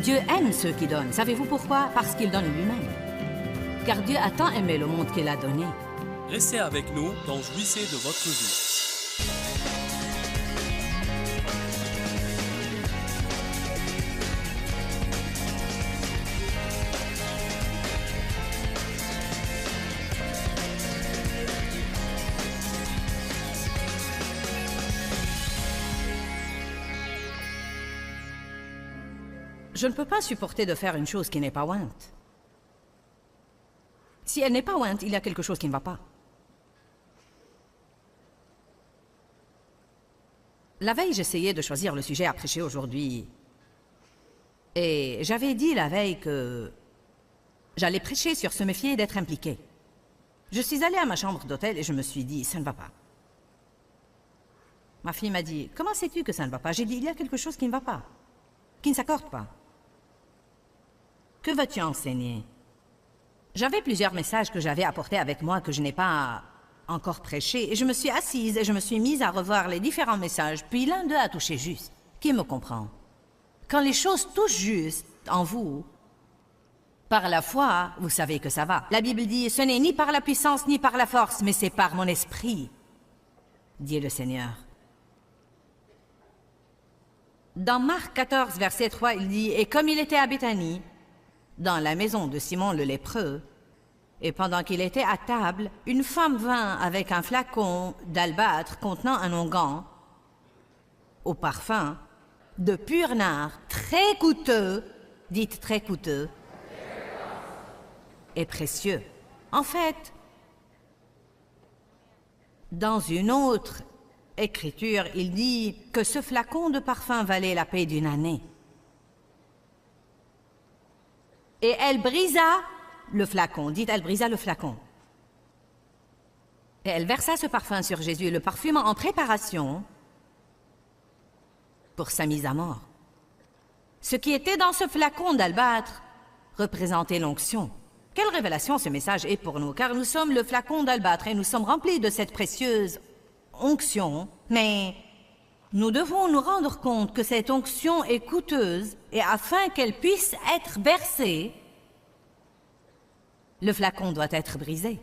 Dieu aime ceux qui donnent. Savez-vous pourquoi? Parce qu'il donne lui-même. Car Dieu a tant aimé le monde qu'il a donné. Restez avec nous, donc jouissez de votre vue. Je ne peux pas supporter de faire une chose qui n'est pas ointe. Si elle n'est pas ointe, il y a quelque chose qui ne va pas. La veille, j'essayais de choisir le sujet à prêcher aujourd'hui. Et j'avais dit la veille que j'allais prêcher sur se méfier d'être impliqué. Je suis allée à ma chambre d'hôtel et je me suis dit, ça ne va pas. Ma fille m'a dit, comment sais-tu que ça ne va pas? J'ai dit, il y a quelque chose qui ne va pas, qui ne s'accorde pas. Que vas-tu enseigner? J'avais plusieurs messages que j'avais apportés avec moi que je n'ai pas encore prêchés, et je me suis assise et je me suis mise à revoir les différents messages, puis l'un d'eux a touché juste. Qui me comprend? Quand les choses touchent juste en vous, par la foi, vous savez que ça va. La Bible dit, ce n'est ni par la puissance ni par la force, mais c'est par mon esprit, dit le Seigneur. Dans Marc 14, verset 3, il dit, « Et comme il était à Béthanie, dans la maison de Simon le lépreux, et pendant qu'il était à table, une femme vint avec un flacon d'albâtre contenant un onguent au parfum de pur nard, très coûteux, dites très coûteux, et précieux. » En fait, dans une autre écriture, il dit que ce flacon de parfum valait la paie d'une année. Et elle brisa le flacon. Dites, elle brisa le flacon. Et elle versa ce parfum sur Jésus, le parfumant en préparation pour sa mise à mort. Ce qui était dans ce flacon d'albâtre représentait l'onction. Quelle révélation ce message est pour nous, car nous sommes le flacon d'albâtre et nous sommes remplis de cette précieuse onction, mais nous devons nous rendre compte que cette onction est coûteuse et afin qu'elle puisse être versée, le flacon doit être brisé.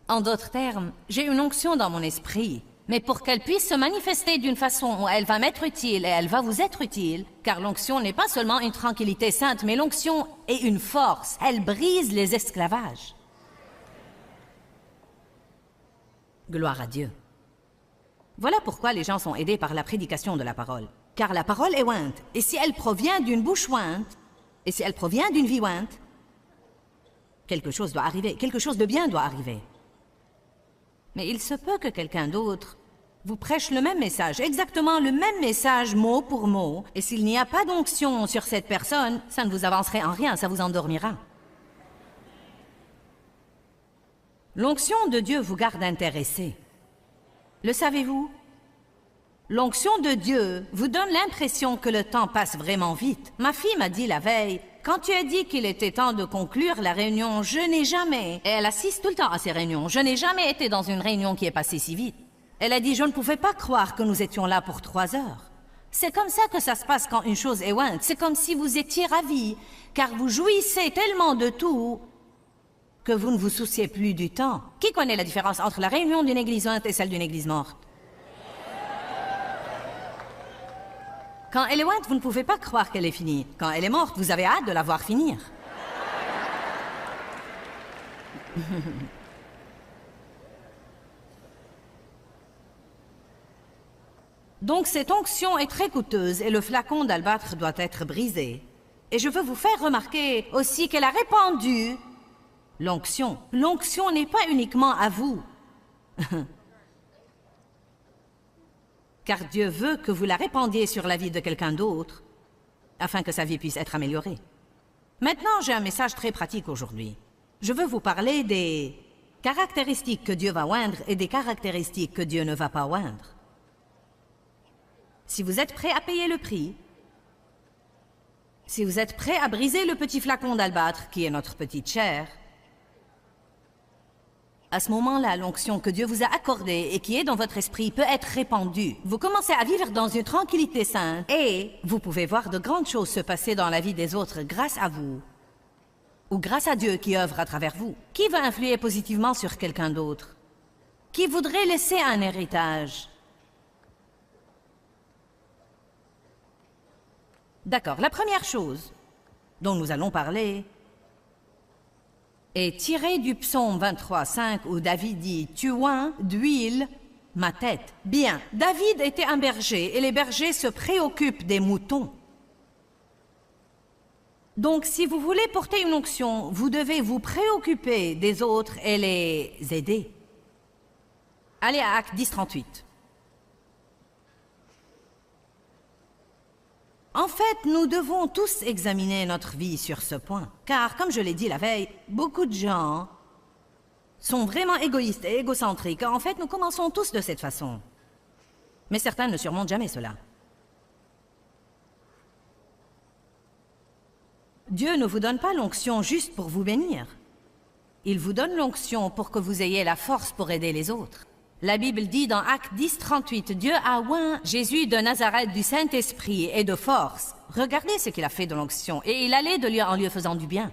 En d'autres termes, j'ai une onction dans mon esprit, mais pour qu'elle puisse se manifester d'une façon où elle va m'être utile et elle va vous être utile, car l'onction n'est pas seulement une tranquillité sainte, mais l'onction est une force. Elle brise les esclavages. Gloire à Dieu. Voilà pourquoi les gens sont aidés par la prédication de la parole. Car la parole est ointe, et si elle provient d'une bouche ointe, et si elle provient d'une vie ointe, quelque chose doit arriver, quelque chose de bien doit arriver. Mais il se peut que quelqu'un d'autre vous prêche le même message, exactement le même message mot pour mot, et s'il n'y a pas d'onction sur cette personne, ça ne vous avancerait en rien, ça vous endormira. L'onction de Dieu vous garde intéressé. Le savez-vous? L'onction de Dieu vous donne l'impression que le temps passe vraiment vite. Ma fille m'a dit la veille, quand tu as dit qu'il était temps de conclure la réunion, je n'ai jamais, et elle assiste tout le temps à ces réunions, je n'ai jamais été dans une réunion qui est passée si vite. Elle a dit, je ne pouvais pas croire que nous étions là pour 3 heures. C'est comme ça que ça se passe quand une chose est ointe. C'est comme si vous étiez ravis, car vous jouissez tellement de tout que vous ne vous souciez plus du temps. Qui connaît la différence entre la réunion d'une église ointe et celle d'une église morte? Quand elle est ointe, vous ne pouvez pas croire qu'elle est finie. Quand elle est morte, vous avez hâte de la voir finir. Donc cette onction est très coûteuse et le flacon d'albâtre doit être brisé. Et je veux vous faire remarquer aussi qu'elle a répandu l'onction. L'onction n'est pas uniquement à vous. Car Dieu veut que vous la répandiez sur la vie de quelqu'un d'autre, afin que sa vie puisse être améliorée. Maintenant, j'ai un message très pratique aujourd'hui. Je veux vous parler des caractéristiques que Dieu va oindre et des caractéristiques que Dieu ne va pas oindre. Si vous êtes prêt à payer le prix, si vous êtes prêt à briser le petit flacon d'albâtre qui est notre petite chair, À ce moment-là, l'onction que Dieu vous a accordée et qui est dans votre esprit peut être répandue. Vous commencez à vivre dans une tranquillité sainte et vous pouvez voir de grandes choses se passer dans la vie des autres grâce à vous ou grâce à Dieu qui œuvre à travers vous. Qui veut influer positivement sur quelqu'un d'autre? Qui voudrait laisser un héritage? D'accord, la première chose dont nous allons parler est tirée du psaume 23:5 où David dit « Tu oins d'huile ma tête ». Bien, David était un berger et les bergers se préoccupent des moutons. Donc si vous voulez porter une onction, vous devez vous préoccuper des autres et les aider. Allez à Actes 10:38. En fait, nous devons tous examiner notre vie sur ce point. Car, comme je l'ai dit la veille, beaucoup de gens sont vraiment égoïstes et égocentriques. En fait, nous commençons tous de cette façon. Mais certains ne surmontent jamais cela. Dieu ne vous donne pas l'onction juste pour vous bénir. Il vous donne l'onction pour que vous ayez la force pour aider les autres. La Bible dit dans Actes 10:38, Dieu a oint Jésus de Nazareth du Saint-Esprit et de force. Regardez ce qu'il a fait de l'onction, et il allait de lieu en lieu faisant du bien.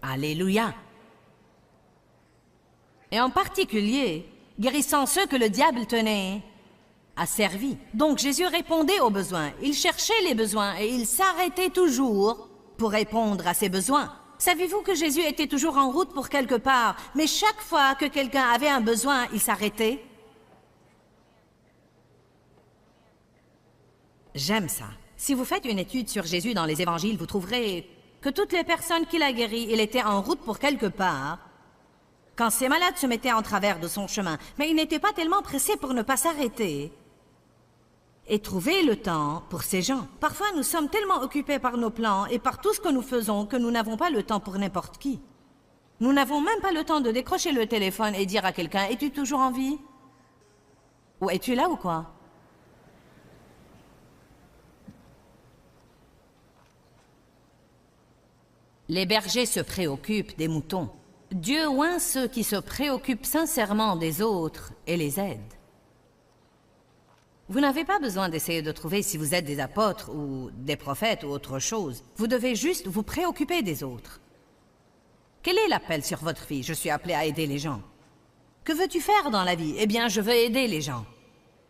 Alléluia. Et en particulier, guérissant ceux que le diable tenait asservis. Donc Jésus répondait aux besoins, il cherchait les besoins et il s'arrêtait toujours pour répondre à ces besoins. Savez-vous que Jésus était toujours en route pour quelque part, mais chaque fois que quelqu'un avait un besoin, il s'arrêtait? J'aime ça. Si vous faites une étude sur Jésus dans les évangiles, vous trouverez que toutes les personnes qu'il a guéries, il était en route pour quelque part, quand ces malades se mettaient en travers de son chemin, mais il n'était pas tellement pressé pour ne pas s'arrêter et trouver le temps pour ces gens. Parfois, nous sommes tellement occupés par nos plans et par tout ce que nous faisons que nous n'avons pas le temps pour n'importe qui. Nous n'avons même pas le temps de décrocher le téléphone et dire à quelqu'un « Es-tu toujours en vie ?» ou « Es-tu là ou quoi ?» Les bergers se préoccupent des moutons. Dieu oint ceux qui se préoccupent sincèrement des autres et les aide. Vous n'avez pas besoin d'essayer de trouver si vous êtes des apôtres ou des prophètes ou autre chose. Vous devez juste vous préoccuper des autres. Quel est l'appel sur votre vie? Je suis appelé à aider les gens. Que veux-tu faire dans la vie? Eh bien, je veux aider les gens.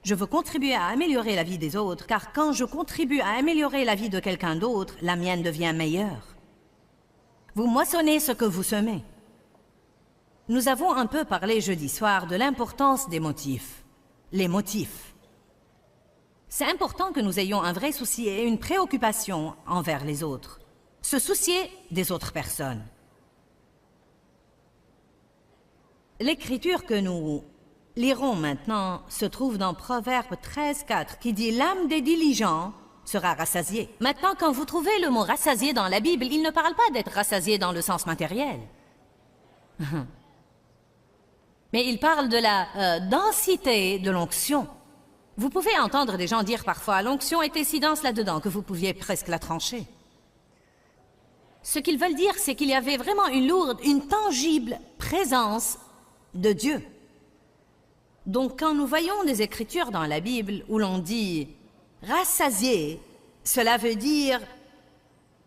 Je veux contribuer à améliorer la vie des autres, car quand je contribue à améliorer la vie de quelqu'un d'autre, la mienne devient meilleure. Vous moissonnez ce que vous semez. Nous avons un peu parlé jeudi soir de l'importance des motifs. Les motifs. C'est important que nous ayons un vrai souci et une préoccupation envers les autres. Se soucier des autres personnes. L'écriture que nous lirons maintenant se trouve dans Proverbe 13:4 qui dit « L'âme des diligents sera rassasiée ». Maintenant, quand vous trouvez le mot « rassasié » dans la Bible, il ne parle pas d'être rassasié dans le sens matériel. Mais il parle de la densité de l'onction. Vous pouvez entendre des gens dire parfois « l'onction était si dense là-dedans que vous pouviez presque la trancher ». Ce qu'ils veulent dire, c'est qu'il y avait vraiment une lourde, une tangible présence de Dieu. Donc quand nous voyons des écritures dans la Bible où l'on dit « rassasié », cela veut dire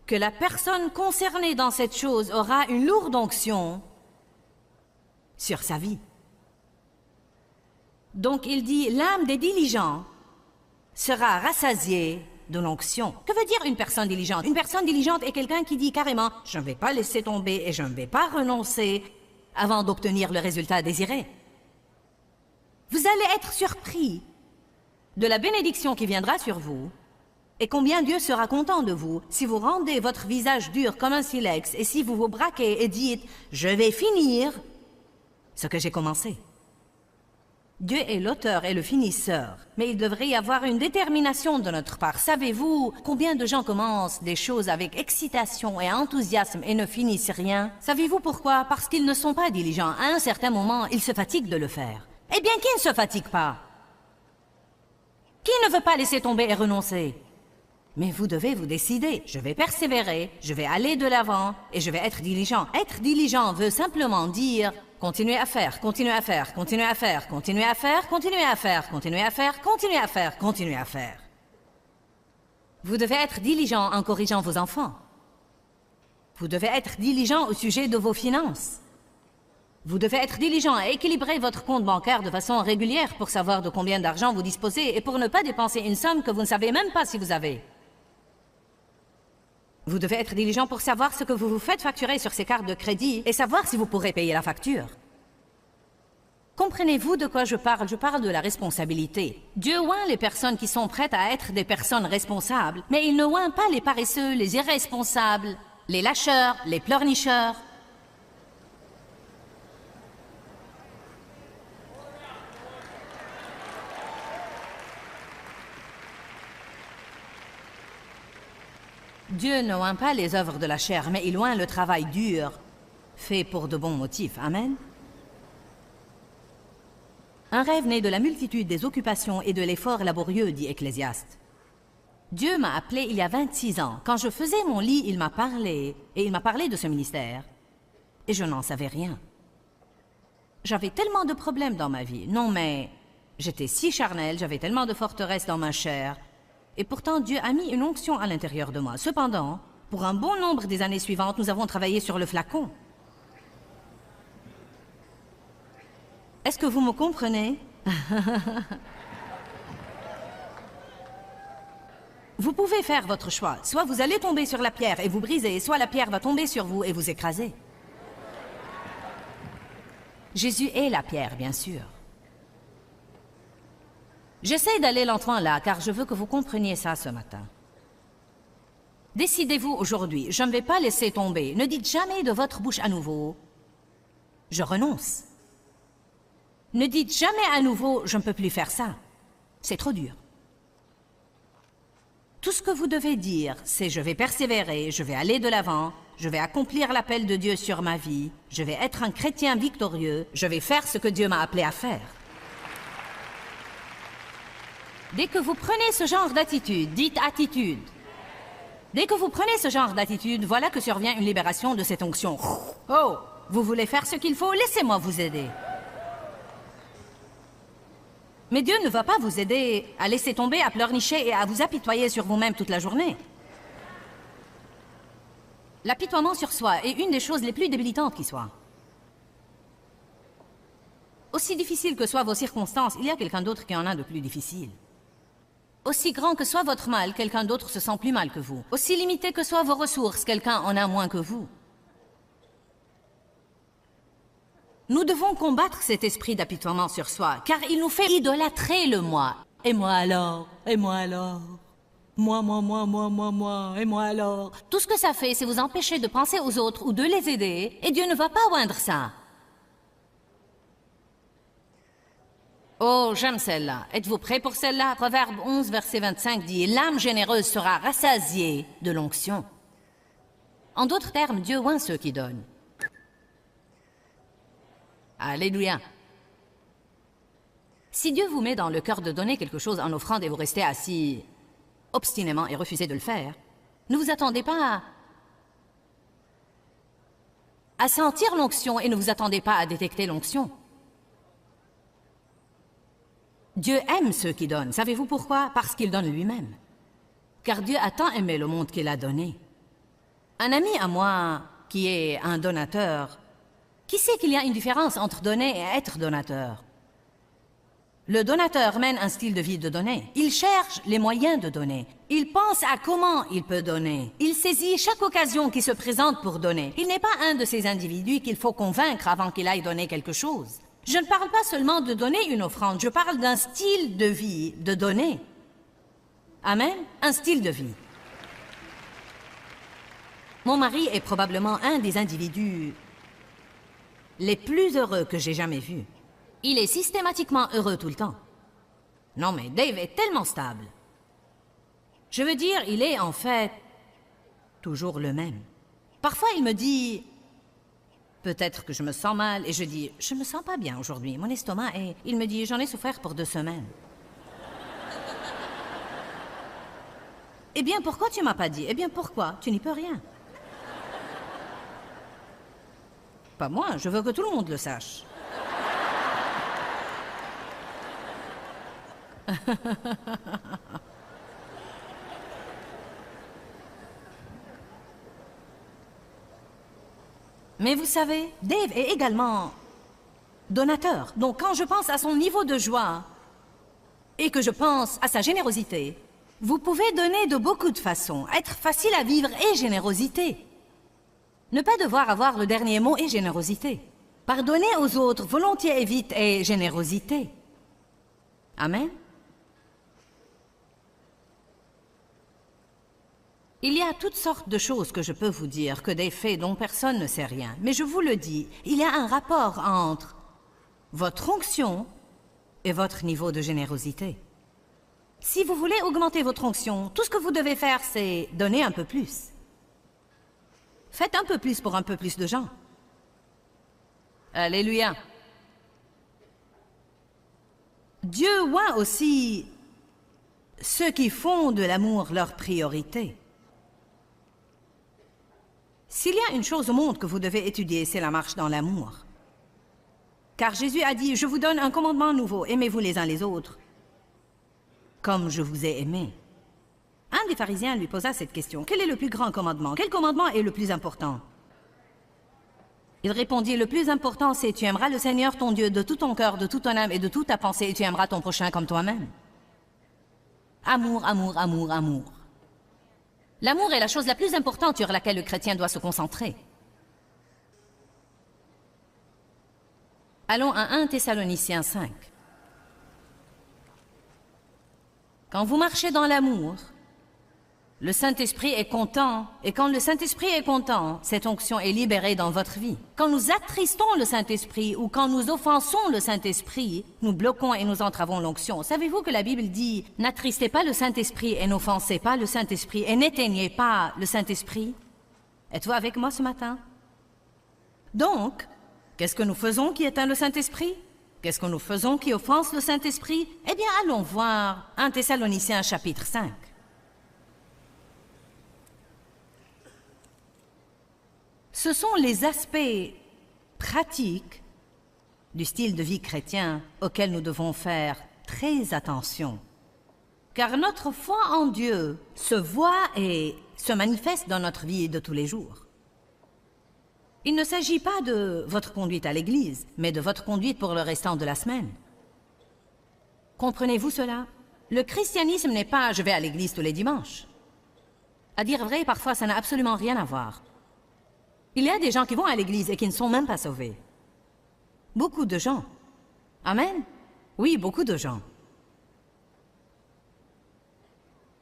que la personne concernée dans cette chose aura une lourde onction sur sa vie. Donc il dit, l'âme des diligents sera rassasiée de l'onction. Que veut dire une personne diligente? Une personne diligente est quelqu'un qui dit carrément, je ne vais pas laisser tomber et je ne vais pas renoncer avant d'obtenir le résultat désiré. Vous allez être surpris de la bénédiction qui viendra sur vous et combien Dieu sera content de vous si vous rendez votre visage dur comme un silex et si vous vous braquez et dites, je vais finir ce que j'ai commencé. Dieu est l'auteur et le finisseur, mais il devrait y avoir une détermination de notre part. Savez-vous combien de gens commencent des choses avec excitation et enthousiasme et ne finissent rien? Savez-vous pourquoi? Parce qu'ils ne sont pas diligents. À un certain moment, ils se fatiguent de le faire. Eh bien, qui ne se fatigue pas? Qui ne veut pas laisser tomber et renoncer? Mais vous devez vous décider. Je vais persévérer, je vais aller de l'avant et je vais être diligent. Être diligent veut simplement dire continuer à faire, continuer à faire, continuer à faire, continuer à faire, continuer à faire, continuer à faire, continuer à faire, continuer à faire. Vous devez être diligent en corrigeant vos enfants. Vous devez être diligent au sujet de vos finances. Vous devez être diligent à équilibrer votre compte bancaire de façon régulière pour savoir de combien d'argent vous disposez et pour ne pas dépenser une somme que vous ne savez même pas si vous avez. Vous devez être diligent pour savoir ce que vous vous faites facturer sur ces cartes de crédit et savoir si vous pourrez payer la facture. Comprenez-vous de quoi je parle? Je parle de la responsabilité. Dieu oint les personnes qui sont prêtes à être des personnes responsables, mais il ne oint pas les paresseux, les irresponsables, les lâcheurs, les pleurnicheurs. Dieu ne oint pas les œuvres de la chair, mais il oint le travail dur, fait pour de bons motifs. Amen. Un rêve né de la multitude des occupations et de l'effort laborieux, dit Ecclésiaste. Dieu m'a appelé il y a 26 ans. Quand je faisais mon lit, il m'a parlé, et il m'a parlé de ce ministère. Et je n'en savais rien. J'avais tellement de problèmes dans ma vie. Non, mais j'étais si charnelle, j'avais tellement de forteresses dans ma chair. Et pourtant, Dieu a mis une onction à l'intérieur de moi. Cependant, pour un bon nombre des années suivantes, nous avons travaillé sur le flacon. Est-ce que vous me comprenez? Vous pouvez faire votre choix. Soit vous allez tomber sur la pierre et vous briser, soit la pierre va tomber sur vous et vous écraser. Jésus est la pierre, bien sûr. J'essaie d'aller lentement là, car je veux que vous compreniez ça ce matin. Décidez-vous aujourd'hui, je ne vais pas laisser tomber. Ne dites jamais de votre bouche à nouveau « Je renonce ». Ne dites jamais à nouveau « Je ne peux plus faire ça ». C'est trop dur. Tout ce que vous devez dire, c'est « Je vais persévérer, je vais aller de l'avant, je vais accomplir l'appel de Dieu sur ma vie, je vais être un chrétien victorieux, je vais faire ce que Dieu m'a appelé à faire ». Dès que vous prenez ce genre d'attitude, dites attitude. Dès que vous prenez ce genre d'attitude, voilà que survient une libération de cette onction. Oh, vous voulez faire ce qu'il faut? Laissez-moi vous aider. Mais Dieu ne va pas vous aider à laisser tomber, à pleurnicher et à vous apitoyer sur vous-même toute la journée. L'apitoiement sur soi est une des choses les plus débilitantes qui soient. Aussi difficile que soient vos circonstances, il y a quelqu'un d'autre qui en a de plus difficile. Aussi grand que soit votre mal, quelqu'un d'autre se sent plus mal que vous. Aussi limité que soient vos ressources, quelqu'un en a moins que vous. Nous devons combattre cet esprit d'apitoiement sur soi, car il nous fait idolâtrer le moi. Et moi alors? Et moi alors? Moi, et moi alors? Tout ce que ça fait, c'est vous empêcher de penser aux autres ou de les aider, et Dieu ne va pas oindre ça. Oh, j'aime celle-là. Êtes-vous prêts pour celle-là? Proverbe 11, verset 25 dit « L'âme généreuse sera rassasiée de l'onction ». En d'autres termes, Dieu oint ceux qui donnent. Alléluia. Si Dieu vous met dans le cœur de donner quelque chose en offrande et vous restez assis obstinément et refusez de le faire, ne vous attendez pas à sentir l'onction et ne vous attendez pas à détecter l'onction. Dieu aime ceux qui donnent. Savez-vous pourquoi? Parce qu'il donne lui-même. Car Dieu a tant aimé le monde qu'il a donné. Un ami à moi, qui est un donateur, qui sait qu'il y a une différence entre donner et être donateur? Le donateur mène un style de vie de donner. Il cherche les moyens de donner. Il pense à comment il peut donner. Il saisit chaque occasion qui se présente pour donner. Il n'est pas un de ces individus qu'il faut convaincre avant qu'il aille donner quelque chose. Je ne parle pas seulement de donner une offrande, je parle d'un style de vie, de donner. Amen? Un style de vie. Mon mari est probablement un des individus les plus heureux que j'ai jamais vus. Il est systématiquement heureux tout le temps. Non, mais Dave est tellement stable. Je veux dire, il est en fait toujours le même. Parfois, il me dit... Peut-être que je me sens mal, et je dis, je me sens pas bien aujourd'hui, mon estomac est... Il me dit, j'en ai souffert pour 2 semaines. Eh bien, pourquoi tu m'as pas dit? Eh bien, pourquoi? Tu n'y peux rien. Pas moi, je veux que tout le monde le sache. Mais vous savez, Dave est également donateur. Donc quand je pense à son niveau de joie et que je pense à sa générosité, vous pouvez donner de beaucoup de façons, être facile à vivre et générosité. Ne pas devoir avoir le dernier mot et générosité. Pardonner aux autres volontiers et vite et générosité. Amen. Il y a toutes sortes de choses que je peux vous dire, que des faits dont personne ne sait rien. Mais je vous le dis, il y a un rapport entre votre onction et votre niveau de générosité. Si vous voulez augmenter votre onction, tout ce que vous devez faire, c'est donner un peu plus. Faites un peu plus pour un peu plus de gens. Alléluia. Dieu voit aussi ceux qui font de l'amour leur priorité. S'il y a une chose au monde que vous devez étudier, c'est la marche dans l'amour. Car Jésus a dit, je vous donne un commandement nouveau, aimez-vous les uns les autres, comme je vous ai aimé. Un des pharisiens lui posa cette question, quel est le plus grand commandement? Quel commandement est le plus important? Il répondit, le plus important c'est, tu aimeras le Seigneur ton Dieu de tout ton cœur, de toute ton âme et de toute ta pensée, et tu aimeras ton prochain comme toi-même. Amour, amour, amour, amour. L'amour est la chose la plus importante sur laquelle le chrétien doit se concentrer. Allons à 1 Thessaloniciens 5. Quand vous marchez dans l'amour, le Saint-Esprit est content, et quand le Saint-Esprit est content, cette onction est libérée dans votre vie. Quand nous attristons le Saint-Esprit ou quand nous offensons le Saint-Esprit, nous bloquons et nous entravons l'onction. Savez-vous que la Bible dit « N'attristez pas le Saint-Esprit et n'offensez pas le Saint-Esprit et n'éteignez pas le Saint-Esprit » Êtes-vous avec moi ce matin? Donc, qu'est-ce que nous faisons qui éteint le Saint-Esprit? Qu'est-ce que nous faisons qui offense le Saint-Esprit? Eh bien, allons voir 1 Thessaloniciens chapitre 5. Ce sont les aspects pratiques du style de vie chrétien auxquels nous devons faire très attention. Car notre foi en Dieu se voit et se manifeste dans notre vie de tous les jours. Il ne s'agit pas de votre conduite à l'église, mais de votre conduite pour le restant de la semaine. Comprenez-vous cela? Le christianisme n'est pas « je vais à l'église tous les dimanches ». À dire vrai, parfois ça n'a absolument rien à voir. Il y a des gens qui vont à l'église et qui ne sont même pas sauvés. Beaucoup de gens. Amen? Oui, beaucoup de gens.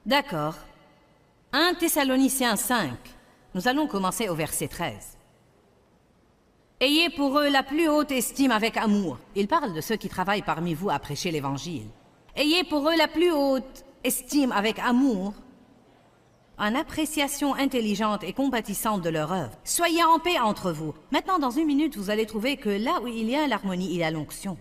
D'accord. 1 Thessaloniciens 5. Nous allons commencer au verset 13. Ayez pour eux la plus haute estime avec amour. Il parle de ceux qui travaillent parmi vous à prêcher l'Évangile. Ayez pour eux la plus haute estime avec amour, en appréciation intelligente et compatissante de leur œuvre. Soyez en paix entre vous. Maintenant, dans une minute, vous allez trouver que là où il y a l'harmonie, il y a l'onction.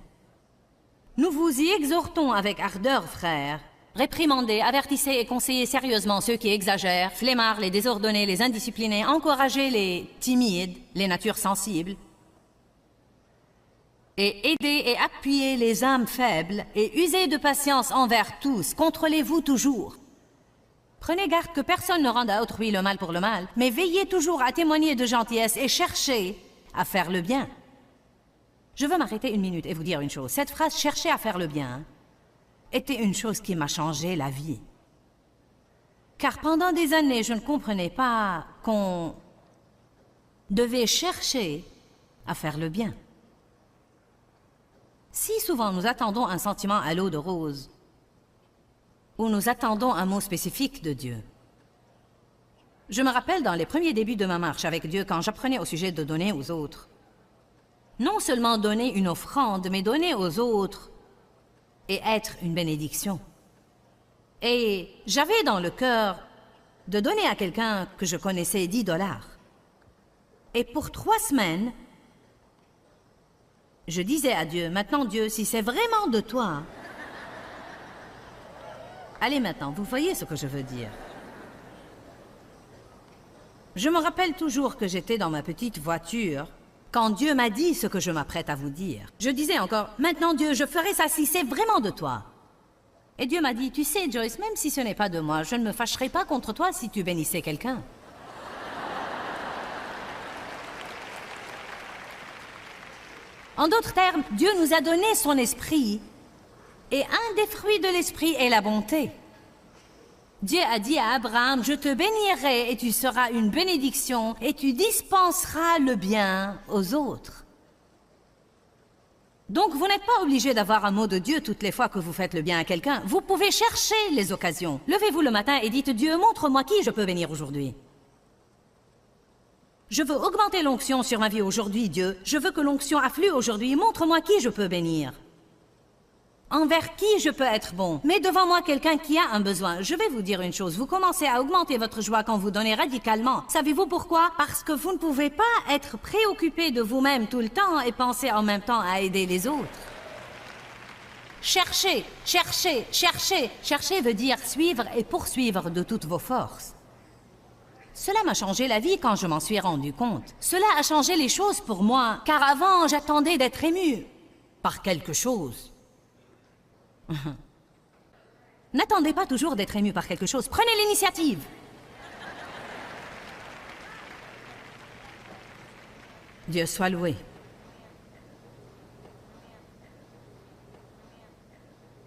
Nous vous y exhortons avec ardeur, frères. Réprimandez, avertissez et conseillez sérieusement ceux qui exagèrent, flemmards, les désordonnés, les indisciplinés, encouragez les timides, les natures sensibles, et aidez et appuyez les âmes faibles, et usez de patience envers tous, contrôlez-vous toujours. Prenez garde que personne ne rende à autrui le mal pour le mal, mais veillez toujours à témoigner de gentillesse et cherchez à faire le bien. Je veux m'arrêter une minute et vous dire une chose. Cette phrase « chercher à faire le bien » était une chose qui m'a changé la vie. Car pendant des années, je ne comprenais pas qu'on devait chercher à faire le bien. Si souvent nous attendons un sentiment à l'eau de rose, où nous attendons un mot spécifique de Dieu. Je me rappelle dans les premiers débuts de ma marche avec Dieu, quand j'apprenais au sujet de donner aux autres. Non seulement donner une offrande, mais donner aux autres et être une bénédiction. Et j'avais dans le cœur de donner à quelqu'un que je connaissais $10. Et pour 3 semaines, je disais à Dieu, maintenant Dieu, si c'est vraiment de toi, allez maintenant, vous voyez ce que je veux dire. Je me rappelle toujours que j'étais dans ma petite voiture quand Dieu m'a dit ce que je m'apprête à vous dire. Je disais encore, maintenant Dieu, je ferai ça si c'est vraiment de toi. Et Dieu m'a dit, tu sais Joyce, même si ce n'est pas de moi, je ne me fâcherai pas contre toi si tu bénissais quelqu'un. En d'autres termes, Dieu nous a donné son esprit, et un des fruits de l'esprit est la bonté. Dieu a dit à Abraham, je te bénirai et tu seras une bénédiction et tu dispenseras le bien aux autres. Donc vous n'êtes pas obligé d'avoir un mot de Dieu toutes les fois que vous faites le bien à quelqu'un. Vous pouvez chercher les occasions. Levez-vous le matin et dites, Dieu, montre-moi qui je peux bénir aujourd'hui. Je veux augmenter l'onction sur ma vie aujourd'hui, Dieu. Je veux que l'onction afflue aujourd'hui. Montre-moi qui je peux bénir. Envers qui je peux être bon. Mets devant moi quelqu'un qui a un besoin. Je vais vous dire une chose. Vous commencez à augmenter votre joie quand vous donnez radicalement. Savez-vous pourquoi? Parce que vous ne pouvez pas être préoccupé de vous-même tout le temps et penser en même temps à aider les autres. Cherchez, cherchez, cherchez. Chercher veut dire suivre et poursuivre de toutes vos forces. Cela m'a changé la vie quand je m'en suis rendu compte. Cela a changé les choses pour moi, car avant, j'attendais d'être ému par quelque chose. N'attendez pas toujours d'être ému par quelque chose. Prenez l'initiative. Dieu soit loué.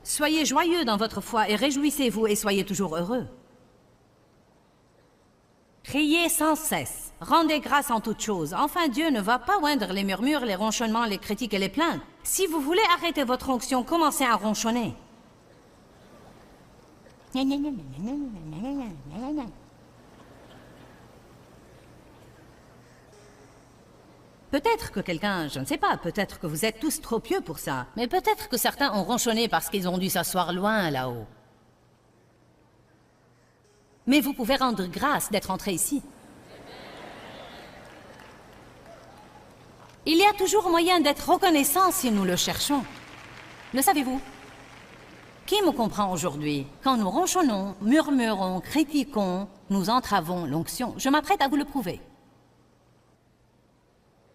Soyez joyeux dans votre foi et réjouissez-vous et soyez toujours heureux. Criez sans cesse, rendez grâce en toutes choses. Enfin, Dieu ne va pas oindre les murmures, les ronchonnements, les critiques et les plaintes. Si vous voulez arrêter votre onction, commencez à ronchonner. Peut-être que quelqu'un, je ne sais pas, peut-être que vous êtes tous trop pieux pour ça, mais peut-être que certains ont ronchonné parce qu'ils ont dû s'asseoir loin là-haut. Mais vous pouvez rendre grâce d'être entré ici. Il y a toujours moyen d'être reconnaissant si nous le cherchons. Le savez-vous? Qui me comprend aujourd'hui? Quand nous ronchonnons, murmurons, critiquons, nous entravons l'onction. Je m'apprête à vous le prouver.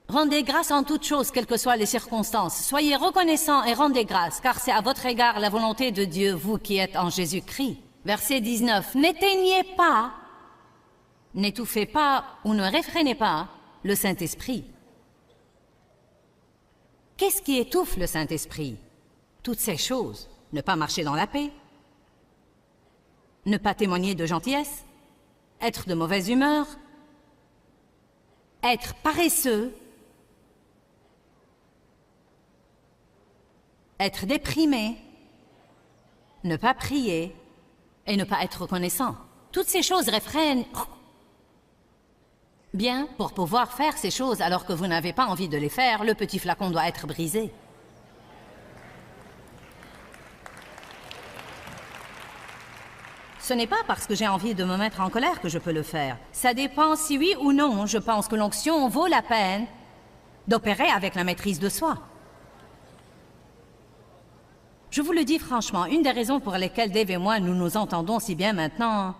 Rendez grâce en toutes choses, quelles que soient les circonstances. Soyez reconnaissants et rendez grâce, car c'est à votre égard la volonté de Dieu, vous qui êtes en Jésus-Christ. Verset 19. N'éteignez pas, n'étouffez pas ou ne réfrénez pas le Saint-Esprit. Qu'est-ce qui étouffe le Saint-Esprit? Toutes ces choses. Ne pas marcher dans la paix, ne pas témoigner de gentillesse, être de mauvaise humeur, être paresseux, être déprimé, ne pas prier et ne pas être reconnaissant. Toutes ces choses réfrènent. Bien, pour pouvoir faire ces choses alors que vous n'avez pas envie de les faire, le petit flacon doit être brisé. Ce n'est pas parce que j'ai envie de me mettre en colère que je peux le faire. Ça dépend si oui ou non, je pense que l'onction vaut la peine d'opérer avec la maîtrise de soi. Je vous le dis franchement, une des raisons pour lesquelles Dave et moi nous nous entendons si bien maintenant...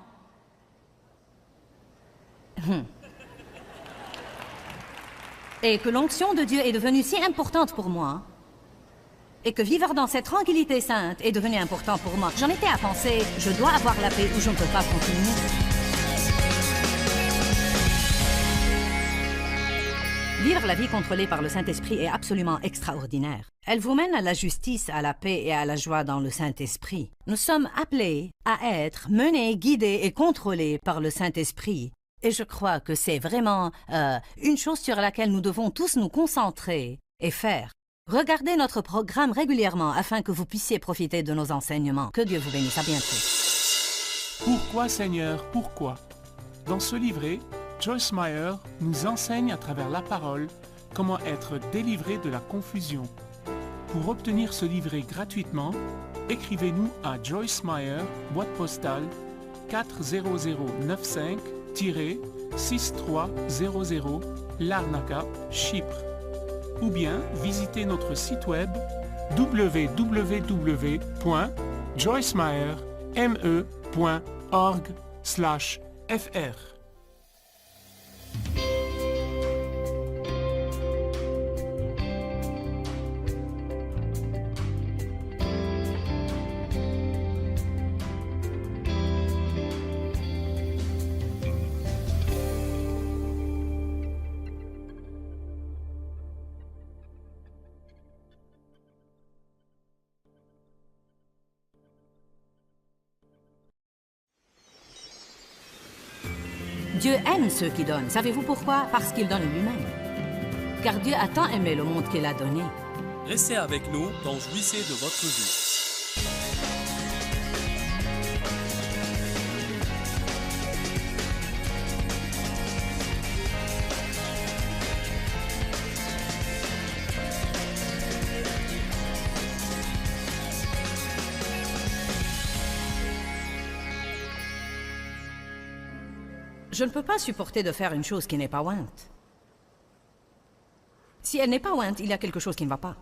et que l'onction de Dieu est devenue si importante pour moi, et que vivre dans cette tranquillité sainte est devenu important pour moi. J'en étais à penser, je dois avoir la paix ou je ne peux pas continuer. Vivre la vie contrôlée par le Saint-Esprit est absolument extraordinaire. Elle vous mène à la justice, à la paix et à la joie dans le Saint-Esprit. Nous sommes appelés à être menés, guidés et contrôlés par le Saint-Esprit. Et je crois que c'est vraiment une chose sur laquelle nous devons tous nous concentrer et faire. Regardez notre programme régulièrement afin que vous puissiez profiter de nos enseignements. Que Dieu vous bénisse. À bientôt. Pourquoi, Seigneur, pourquoi? Dans ce livret, Joyce Meyer nous enseigne à travers la parole comment être délivré de la confusion. Pour obtenir ce livret gratuitement, écrivez-nous à Joyce Meyer, boîte postale 40095-6300 Larnaca, Chypre. Ou bien visitez notre site web www.joycemeyer.org/fr. Dieu aime ceux qui donnent. Savez-vous pourquoi? Parce qu'il donne lui-même. Car Dieu a tant aimé le monde qu'il a donné. Restez avec nous dans Jouissez de votre vie. Je ne peux pas supporter de faire une chose qui n'est pas ointe. Si elle n'est pas ointe, il y a quelque chose qui ne va pas.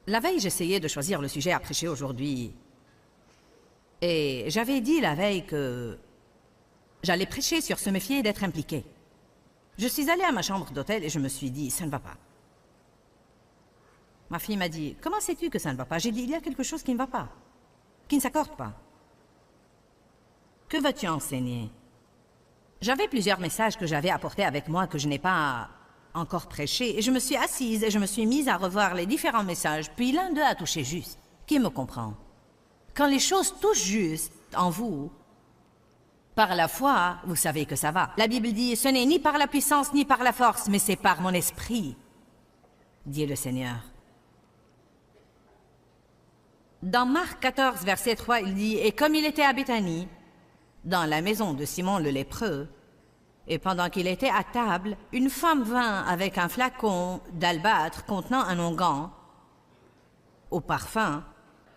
La veille, j'essayais de choisir le sujet à prêcher aujourd'hui. Et j'avais dit la veille que j'allais prêcher sur se méfier d'être impliqué. Je suis allée à ma chambre d'hôtel et je me suis dit, ça ne va pas. Ma fille m'a dit, comment sais-tu que ça ne va pas? J'ai dit, il y a quelque chose qui ne va pas, qui ne s'accorde pas. Que veux-tu enseigner? J'avais plusieurs messages que j'avais apportés avec moi que je n'ai pas encore prêchés, et je me suis assise et je me suis mise à revoir les différents messages, puis l'un d'eux a touché juste. Qui me comprend? Quand les choses touchent juste en vous, par la foi, vous savez que ça va. La Bible dit, ce n'est ni par la puissance ni par la force, mais c'est par mon esprit, dit le Seigneur. Dans Marc 14, verset 3, il dit, « Et comme il était à Béthanie, dans la maison de Simon le lépreux, et pendant qu'il était à table, une femme vint avec un flacon d'albâtre contenant un onguent au parfum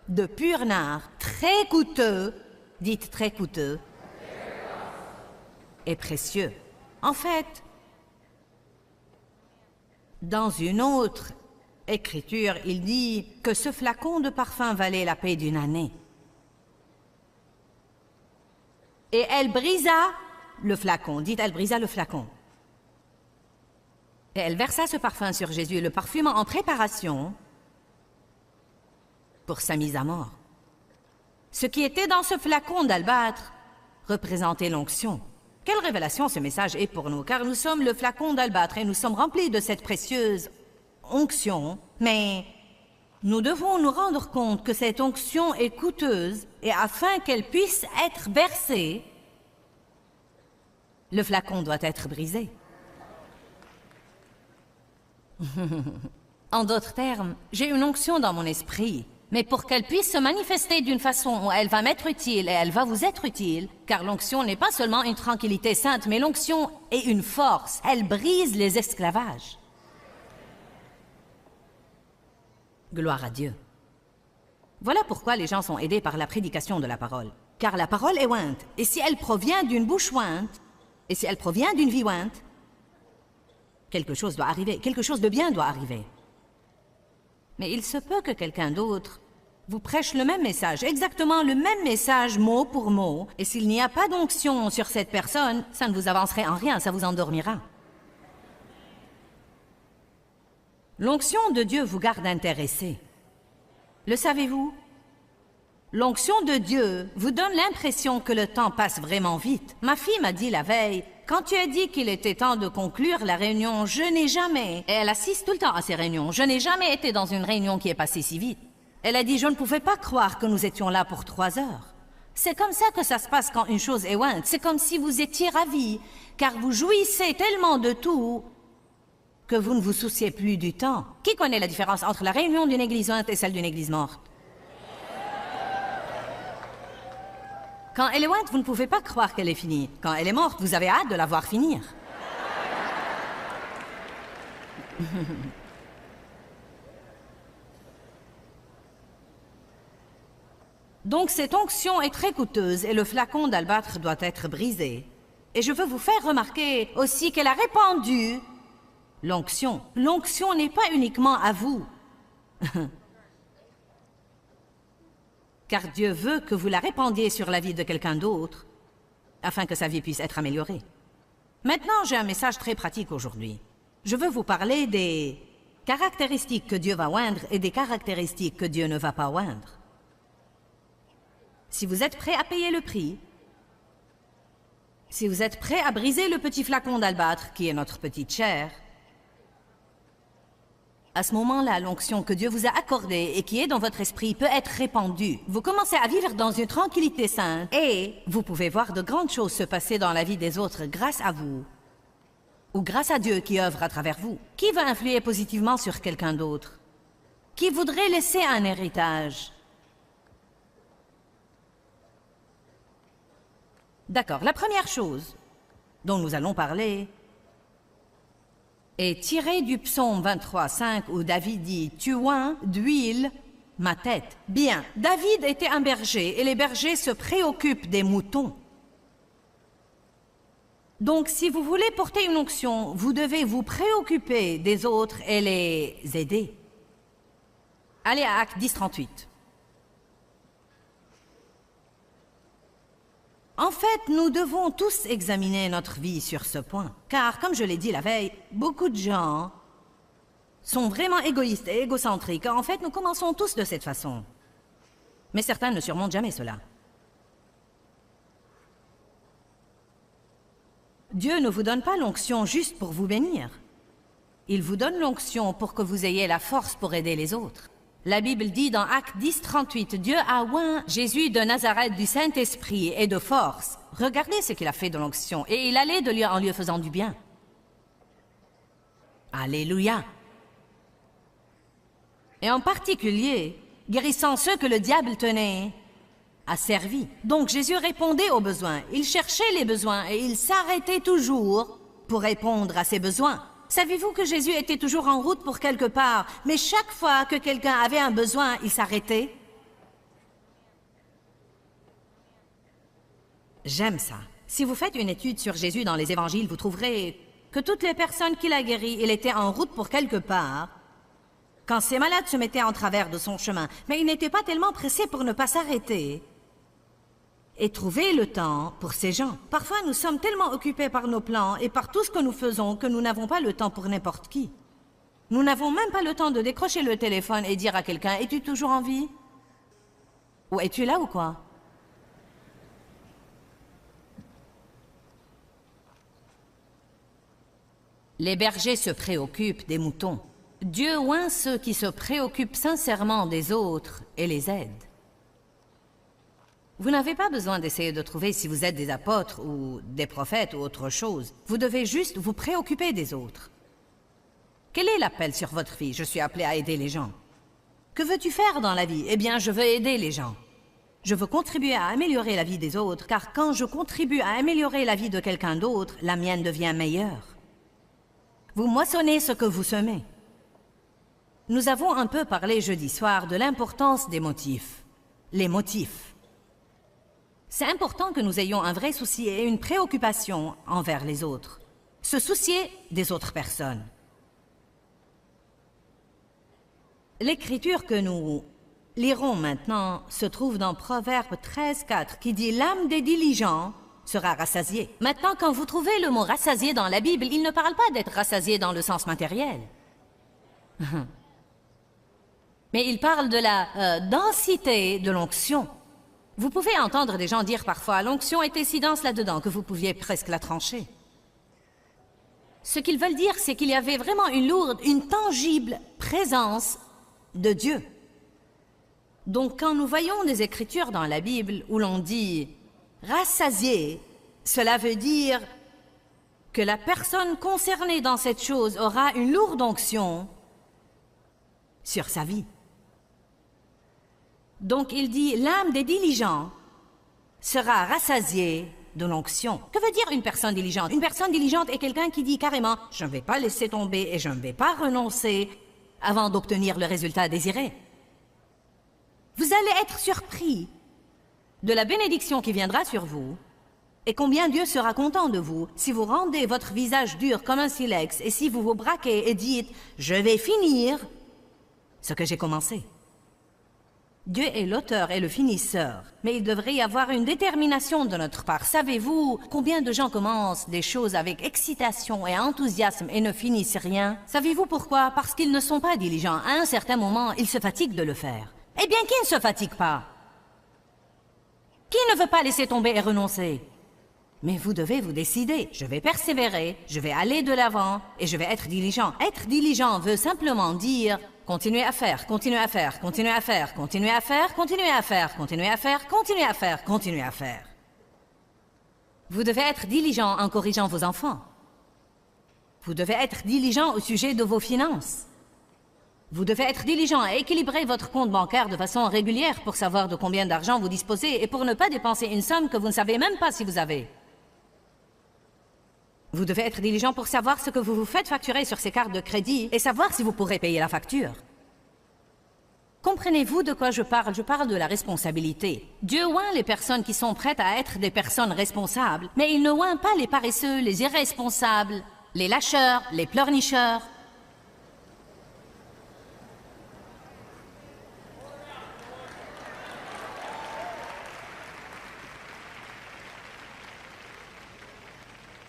de pur nard, très coûteux, dites très coûteux, et précieux. » En fait, dans une autre écriture, il dit que ce flacon de parfum valait la paie d'une année. Et elle brisa le flacon. Dites, elle brisa le flacon. Et elle versa ce parfum sur Jésus, le parfumant en préparation pour sa mise à mort. Ce qui était dans ce flacon d'albâtre représentait l'onction. Quelle révélation ce message est pour nous, car nous sommes le flacon d'albâtre et nous sommes remplis de cette précieuse onction, mais nous devons nous rendre compte que cette onction est coûteuse et afin qu'elle puisse être versée, le flacon doit être brisé. En d'autres termes, j'ai une onction dans mon esprit, mais pour qu'elle puisse se manifester d'une façon où elle va m'être utile et elle va vous être utile, car l'onction n'est pas seulement une tranquillité sainte, mais l'onction est une force. Elle brise les esclavages. Gloire à Dieu. Voilà pourquoi les gens sont aidés par la prédication de la parole. Car la parole est ointe, et si elle provient d'une bouche ointe, et si elle provient d'une vie ointe, quelque chose doit arriver, quelque chose de bien doit arriver. Mais il se peut que quelqu'un d'autre vous prêche le même message, exactement le même message mot pour mot, et s'il n'y a pas d'onction sur cette personne, ça ne vous avancerait en rien, ça vous endormira. L'onction de Dieu vous garde intéressé. Le savez-vous? L'onction de Dieu vous donne l'impression que le temps passe vraiment vite. Ma fille m'a dit la veille, quand tu as dit qu'il était temps de conclure la réunion, je n'ai jamais, et elle assiste tout le temps à ces réunions, je n'ai jamais été dans une réunion qui est passée si vite. Elle a dit, je ne pouvais pas croire que nous étions là pour 3 heures. C'est comme ça que ça se passe quand une chose est ointe. C'est comme si vous étiez ravis, car vous jouissez tellement de tout que vous ne vous souciez plus du temps. Qui connaît la différence entre la réunion d'une église ointe et celle d'une église morte? Quand elle est ointe, vous ne pouvez pas croire qu'elle est finie. Quand elle est morte, vous avez hâte de la voir finir. Donc cette onction est très coûteuse et le flacon d'albâtre doit être brisé. Et je veux vous faire remarquer aussi qu'elle a répandu l'onction. L'onction n'est pas uniquement à vous. Car Dieu veut que vous la répandiez sur la vie de quelqu'un d'autre, afin que sa vie puisse être améliorée. Maintenant, j'ai un message très pratique aujourd'hui. Je veux vous parler des caractéristiques que Dieu va oindre et des caractéristiques que Dieu ne va pas oindre. Si vous êtes prêt à payer le prix, si vous êtes prêt à briser le petit flacon d'albâtre qui est notre petite chair, À ce moment-là, l'onction que Dieu vous a accordée et qui est dans votre esprit peut être répandue. Vous commencez à vivre dans une tranquillité sainte et vous pouvez voir de grandes choses se passer dans la vie des autres grâce à vous ou grâce à Dieu qui œuvre à travers vous. Qui veut influer positivement sur quelqu'un d'autre? Qui voudrait laisser un héritage? D'accord, la première chose dont nous allons parler est tirée du psaume 23:5 où David dit « Tu oins d'huile ma tête ». Bien, David était un berger et les bergers se préoccupent des moutons. Donc, si vous voulez porter une onction, vous devez vous préoccuper des autres et les aider. Allez à Actes 10:38. En fait, nous devons tous examiner notre vie sur ce point. Car, comme je l'ai dit la veille, beaucoup de gens sont vraiment égoïstes et égocentriques. En fait, nous commençons tous de cette façon. Mais certains ne surmontent jamais cela. Dieu ne vous donne pas l'onction juste pour vous bénir. Il vous donne l'onction pour que vous ayez la force pour aider les autres. La Bible dit dans Actes 10:38, Dieu a oint Jésus de Nazareth du Saint-Esprit et de force. Regardez ce qu'il a fait de l'onction, et il allait de lieu en lieu faisant du bien. Alléluia. Et en particulier, guérissant ceux que le diable tenait asservis. Donc Jésus répondait aux besoins, il cherchait les besoins et il s'arrêtait toujours pour répondre à ces besoins. Savez-vous que Jésus était toujours en route pour quelque part, mais chaque fois que quelqu'un avait un besoin, il s'arrêtait? J'aime ça. Si vous faites une étude sur Jésus dans les évangiles, vous trouverez que toutes les personnes qu'il a guéries, il était en route pour quelque part, quand ces malades se mettaient en travers de son chemin, mais il n'était pas tellement pressé pour ne pas s'arrêter et trouver le temps pour ces gens. Parfois, nous sommes tellement occupés par nos plans et par tout ce que nous faisons que nous n'avons pas le temps pour n'importe qui. Nous n'avons même pas le temps de décrocher le téléphone et dire à quelqu'un « Es-tu toujours en vie ?» ou « Es-tu là ou quoi ?» Les bergers se préoccupent des moutons. Dieu oint ceux qui se préoccupent sincèrement des autres et les aide. Vous n'avez pas besoin d'essayer de trouver si vous êtes des apôtres ou des prophètes ou autre chose. Vous devez juste vous préoccuper des autres. Quel est l'appel sur votre vie? Je suis appelé à aider les gens. Que veux-tu faire dans la vie? Eh bien, je veux aider les gens. Je veux contribuer à améliorer la vie des autres, car quand je contribue à améliorer la vie de quelqu'un d'autre, la mienne devient meilleure. Vous moissonnez ce que vous semez. Nous avons un peu parlé jeudi soir de l'importance des motifs. Les motifs. C'est important que nous ayons un vrai souci et une préoccupation envers les autres. Se soucier des autres personnes. L'écriture que nous lirons maintenant se trouve dans Proverbe 13:4 qui dit « L'âme des diligents sera rassasiée ». Maintenant, quand vous trouvez le mot « rassasié » dans la Bible, il ne parle pas d'être rassasié dans le sens matériel. Mais il parle de la densité de l'onction. Vous pouvez entendre des gens dire parfois « l'onction était si dense là-dedans que vous pouviez presque la trancher ». Ce qu'ils veulent dire, c'est qu'il y avait vraiment une lourde, une tangible présence de Dieu. Donc quand nous voyons des écritures dans la Bible où l'on dit « rassasié », cela veut dire que la personne concernée dans cette chose aura une lourde onction sur sa vie. Donc il dit, l'âme des diligents sera rassasiée de l'onction. Que veut dire une personne diligente? Une personne diligente est quelqu'un qui dit carrément, je ne vais pas laisser tomber et je ne vais pas renoncer avant d'obtenir le résultat désiré. Vous allez être surpris de la bénédiction qui viendra sur vous et combien Dieu sera content de vous si vous rendez votre visage dur comme un silex et si vous vous braquez et dites, je vais finir ce que j'ai commencé. Dieu est l'auteur et le finisseur, mais il devrait y avoir une détermination de notre part. Savez-vous combien de gens commencent des choses avec excitation et enthousiasme et ne finissent rien? Savez-vous pourquoi? Parce qu'ils ne sont pas diligents. À un certain moment, ils se fatiguent de le faire. Eh bien, qui ne se fatigue pas? Qui ne veut pas laisser tomber et renoncer? Mais vous devez vous décider. Je vais persévérer, je vais aller de l'avant et je vais être diligent. Être diligent veut simplement dire continuer à faire, continuer à faire, continuer à faire, continuer à faire, continuer à faire, continuer à faire, continuer à faire, continuer à faire. Vous devez être diligent en corrigeant vos enfants. Vous devez être diligent au sujet de vos finances. Vous devez être diligent à équilibrer votre compte bancaire de façon régulière pour savoir de combien d'argent vous disposez et pour ne pas dépenser une somme que vous ne savez même pas si vous avez. Vous devez être diligent pour savoir ce que vous vous faites facturer sur ces cartes de crédit et savoir si vous pourrez payer la facture. Comprenez-vous de quoi je parle? Je parle de la responsabilité. Dieu oint les personnes qui sont prêtes à être des personnes responsables, mais il ne oint pas les paresseux, les irresponsables, les lâcheurs, les pleurnicheurs.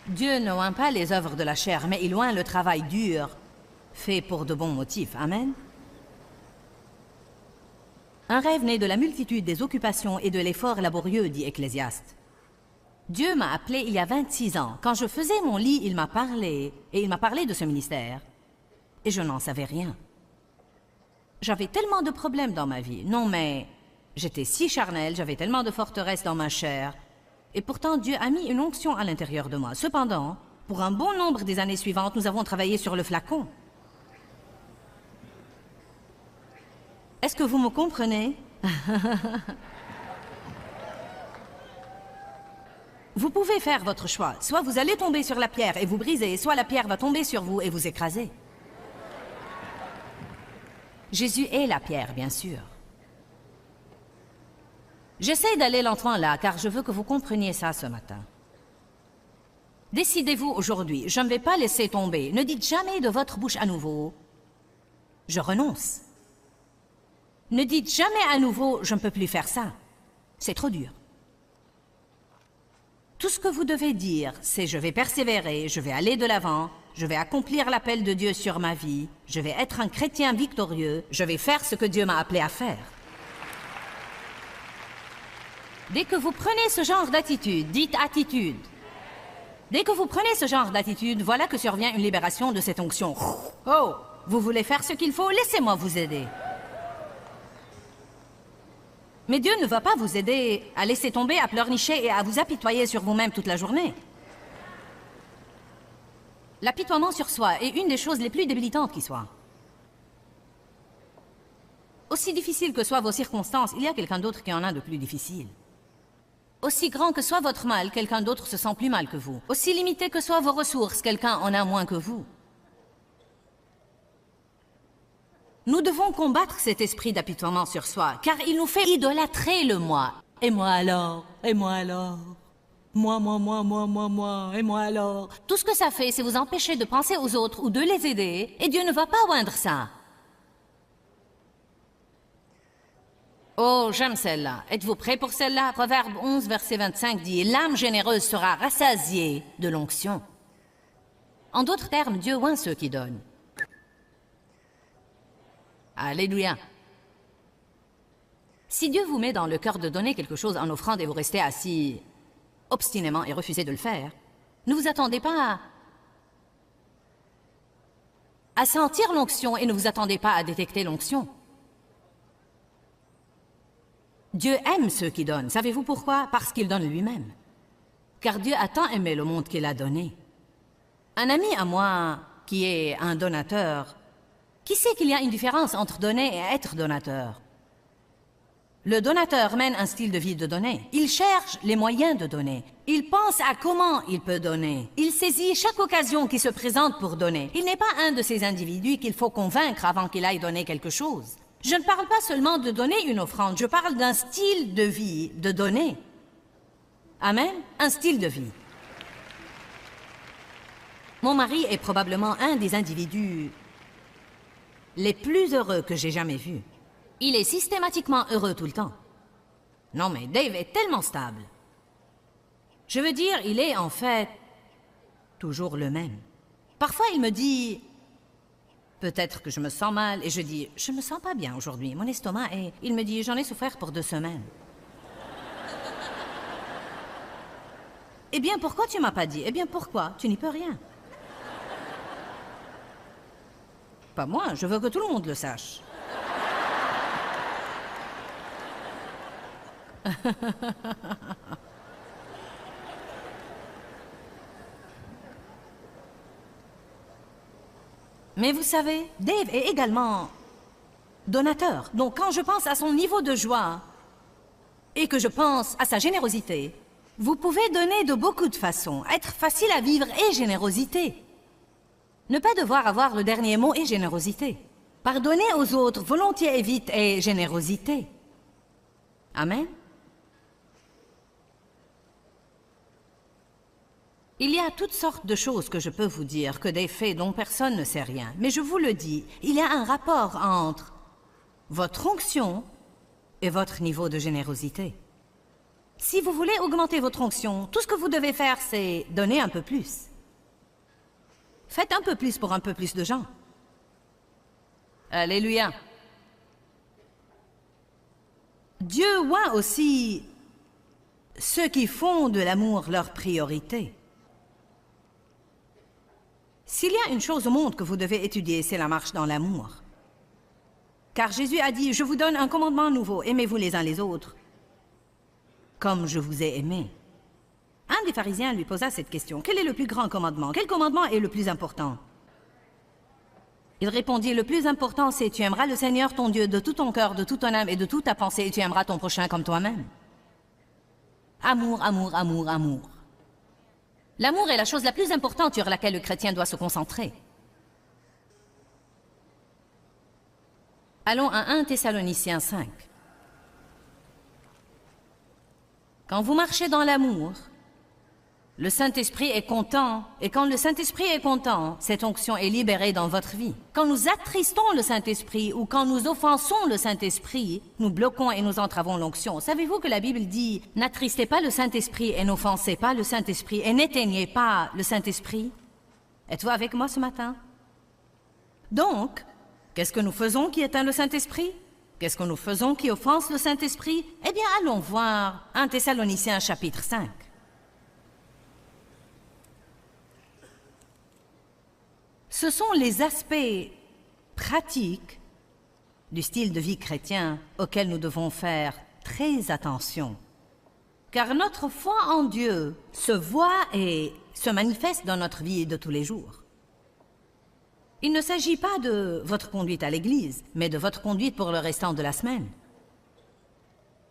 Dieu ne oint pas les œuvres de la chair, mais il oint le travail dur, fait pour de bons motifs. Amen. Un rêve né de la multitude des occupations et de l'effort laborieux, dit Ecclésiaste. Dieu m'a appelé il y a 26 ans. Quand je faisais mon lit, il m'a parlé, et il m'a parlé de ce ministère. Et je n'en savais rien. J'avais tellement de problèmes dans ma vie. Non, mais j'étais si charnelle, j'avais tellement de forteresses dans ma chair. Et pourtant, Dieu a mis une onction à l'intérieur de moi. Cependant, pour un bon nombre des années suivantes, nous avons travaillé sur le flacon. Est-ce que vous me comprenez? Vous pouvez faire votre choix. Soit vous allez tomber sur la pierre et vous briser, soit la pierre va tomber sur vous et vous écraser. Jésus est la pierre, bien sûr. J'essaie d'aller lentement là, car je veux que vous compreniez ça ce matin. Décidez-vous aujourd'hui, je ne vais pas laisser tomber. Ne dites jamais de votre bouche à nouveau « Je renonce ». Ne dites jamais à nouveau « Je ne peux plus faire ça ». C'est trop dur. Tout ce que vous devez dire, c'est « Je vais persévérer, je vais aller de l'avant, je vais accomplir l'appel de Dieu sur ma vie, je vais être un chrétien victorieux, je vais faire ce que Dieu m'a appelé à faire ». Dès que vous prenez ce genre d'attitude, dites attitude. Dès que vous prenez ce genre d'attitude, voilà que survient une libération de cette onction. Oh, vous voulez faire ce qu'il faut? Laissez-moi vous aider. Mais Dieu ne va pas vous aider à laisser tomber, à pleurnicher et à vous apitoyer sur vous-même toute la journée. L'apitoiement sur soi est une des choses les plus débilitantes qui soient. Aussi difficiles que soient vos circonstances, il y a quelqu'un d'autre qui en a de plus difficile. Aussi grand que soit votre mal, quelqu'un d'autre se sent plus mal que vous. Aussi limité que soient vos ressources, quelqu'un en a moins que vous. Nous devons combattre cet esprit d'apitoiement sur soi, car il nous fait idolâtrer le moi. Et moi alors? Et moi alors? Moi, et moi alors? Tout ce que ça fait, c'est vous empêcher de penser aux autres ou de les aider, et Dieu ne va pas oindre ça. Oh, j'aime celle-là. Êtes-vous prêts pour celle-là? Proverbe 11, verset 25 dit « L'âme généreuse sera rassasiée de l'onction ». En d'autres termes, Dieu oint ceux qui donnent. Alléluia. Si Dieu vous met dans le cœur de donner quelque chose en offrande et vous restez assis obstinément et refusez de le faire, ne vous attendez pas à sentir l'onction et ne vous attendez pas à détecter l'onction. Dieu aime ceux qui donnent. Savez-vous pourquoi? Parce qu'il donne lui-même. Car Dieu a tant aimé le monde qu'il a donné. Un ami à moi, qui est un donateur, qui sait qu'il y a une différence entre donner et être donateur? Le donateur mène un style de vie de donner. Il cherche les moyens de donner. Il pense à comment il peut donner. Il saisit chaque occasion qui se présente pour donner. Il n'est pas un de ces individus qu'il faut convaincre avant qu'il aille donner quelque chose. Je ne parle pas seulement de donner une offrande, je parle d'un style de vie, de donner. Amen? Un style de vie. Mon mari est probablement un des individus les plus heureux que j'ai jamais vus. Il est systématiquement heureux tout le temps. Non, mais Dave est tellement stable. Je veux dire, il est en fait toujours le même. Parfois, il me dit... Peut-être que je me sens mal, et je dis, je me sens pas bien aujourd'hui, mon estomac est... Il me dit, j'en ai souffert pour 2 semaines. Eh bien, pourquoi tu m'as pas dit? Eh bien, pourquoi? Tu n'y peux rien. Pas moi, je veux que tout le monde le sache. Mais vous savez, Dave est également donateur. Donc quand je pense à son niveau de joie et que je pense à sa générosité, vous pouvez donner de beaucoup de façons, être facile à vivre et générosité. Ne pas devoir avoir le dernier mot et générosité. Pardonner aux autres volontiers et vite et générosité. Amen. Il y a toutes sortes de choses que je peux vous dire, que des faits dont personne ne sait rien. Mais je vous le dis, il y a un rapport entre votre onction et votre niveau de générosité. Si vous voulez augmenter votre onction, tout ce que vous devez faire, c'est donner un peu plus. Faites un peu plus pour un peu plus de gens. Alléluia. Dieu voit aussi ceux qui font de l'amour leur priorité. S'il y a une chose au monde que vous devez étudier, c'est la marche dans l'amour. Car Jésus a dit, je vous donne un commandement nouveau, aimez-vous les uns les autres, comme je vous ai aimé. Un des pharisiens lui posa cette question, quel est le plus grand commandement? Quel commandement est le plus important? Il répondit, le plus important c'est, tu aimeras le Seigneur ton Dieu de tout ton cœur, de toute ton âme et de toute ta pensée, et tu aimeras ton prochain comme toi-même. Amour, amour, amour, amour. L'amour est la chose la plus importante sur laquelle le chrétien doit se concentrer. Allons à 1 Thessaloniciens 5. Quand vous marchez dans l'amour, le Saint-Esprit est content, et quand le Saint-Esprit est content, cette onction est libérée dans votre vie. Quand nous attristons le Saint-Esprit ou quand nous offensons le Saint-Esprit, nous bloquons et nous entravons l'onction. Savez-vous que la Bible dit « N'attristez pas le Saint-Esprit et n'offensez pas le Saint-Esprit et n'éteignez pas le Saint-Esprit » Êtes-vous avec moi ce matin? Donc, qu'est-ce que nous faisons qui éteint le Saint-Esprit? Qu'est-ce que nous faisons qui offense le Saint-Esprit? Eh bien, allons voir 1 Thessaloniciens chapitre 5. Ce sont les aspects pratiques du style de vie chrétien auxquels nous devons faire très attention. Car notre foi en Dieu se voit et se manifeste dans notre vie de tous les jours. Il ne s'agit pas de votre conduite à l'église, mais de votre conduite pour le restant de la semaine.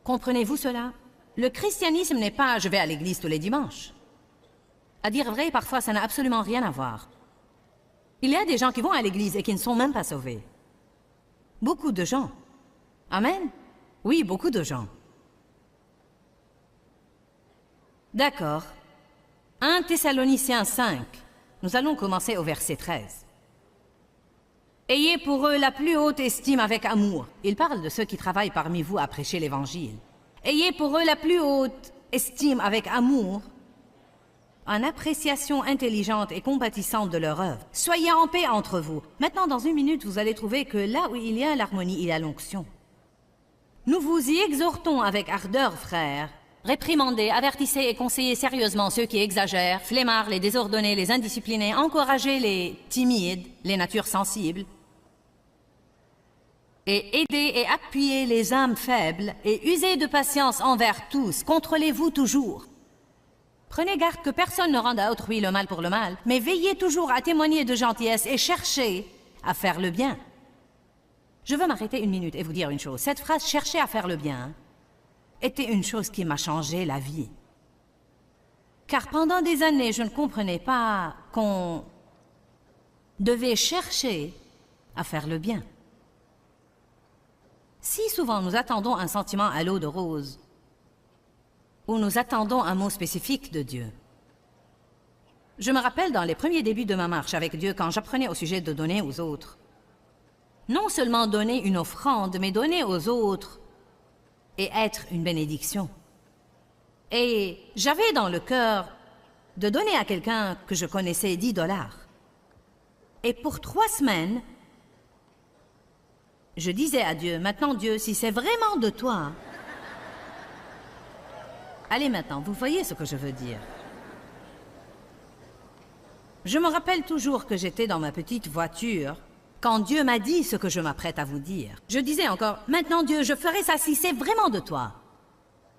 Comprenez-vous cela? Le christianisme n'est pas « je vais à l'église tous les dimanches ». À dire vrai, parfois ça n'a absolument rien à voir. Il y a des gens qui vont à l'église et qui ne sont même pas sauvés. Beaucoup de gens. Amen? Oui, beaucoup de gens. D'accord. 1 Thessaloniciens 5. Nous allons commencer au verset 13. Ayez pour eux la plus haute estime avec amour. Il parle de ceux qui travaillent parmi vous à prêcher l'Évangile. Ayez pour eux la plus haute estime avec amour, en appréciation intelligente et compatissante de leur œuvre. Soyez en paix entre vous. Maintenant, dans une minute, vous allez trouver que là où il y a l'harmonie, il y a l'onction. Nous vous y exhortons avec ardeur, frères. Réprimandez, avertissez et conseillez sérieusement ceux qui exagèrent, flemmards, les désordonnés, les indisciplinés, encouragez les timides, les natures sensibles, et aidez et appuyez les âmes faibles, et usez de patience envers tous, contrôlez-vous toujours. Prenez garde que personne ne rende à autrui le mal pour le mal, mais veillez toujours à témoigner de gentillesse et cherchez à faire le bien. Je veux m'arrêter une minute et vous dire une chose. Cette phrase « chercher à faire le bien » était une chose qui m'a changé la vie. Car pendant des années, je ne comprenais pas qu'on devait chercher à faire le bien. Si souvent nous attendons un sentiment à l'eau de rose, où nous attendons un mot spécifique de Dieu. Je me rappelle dans les premiers débuts de ma marche avec Dieu, quand j'apprenais au sujet de donner aux autres. Non seulement donner une offrande, mais donner aux autres et être une bénédiction. Et j'avais dans le cœur de donner à quelqu'un que je connaissais $10. Et pour 3 semaines, je disais à Dieu, maintenant Dieu, si c'est vraiment de toi... Allez maintenant, vous voyez ce que je veux dire. Je me rappelle toujours que j'étais dans ma petite voiture quand Dieu m'a dit ce que je m'apprête à vous dire. Je disais encore, maintenant Dieu, je ferai ça si c'est vraiment de toi.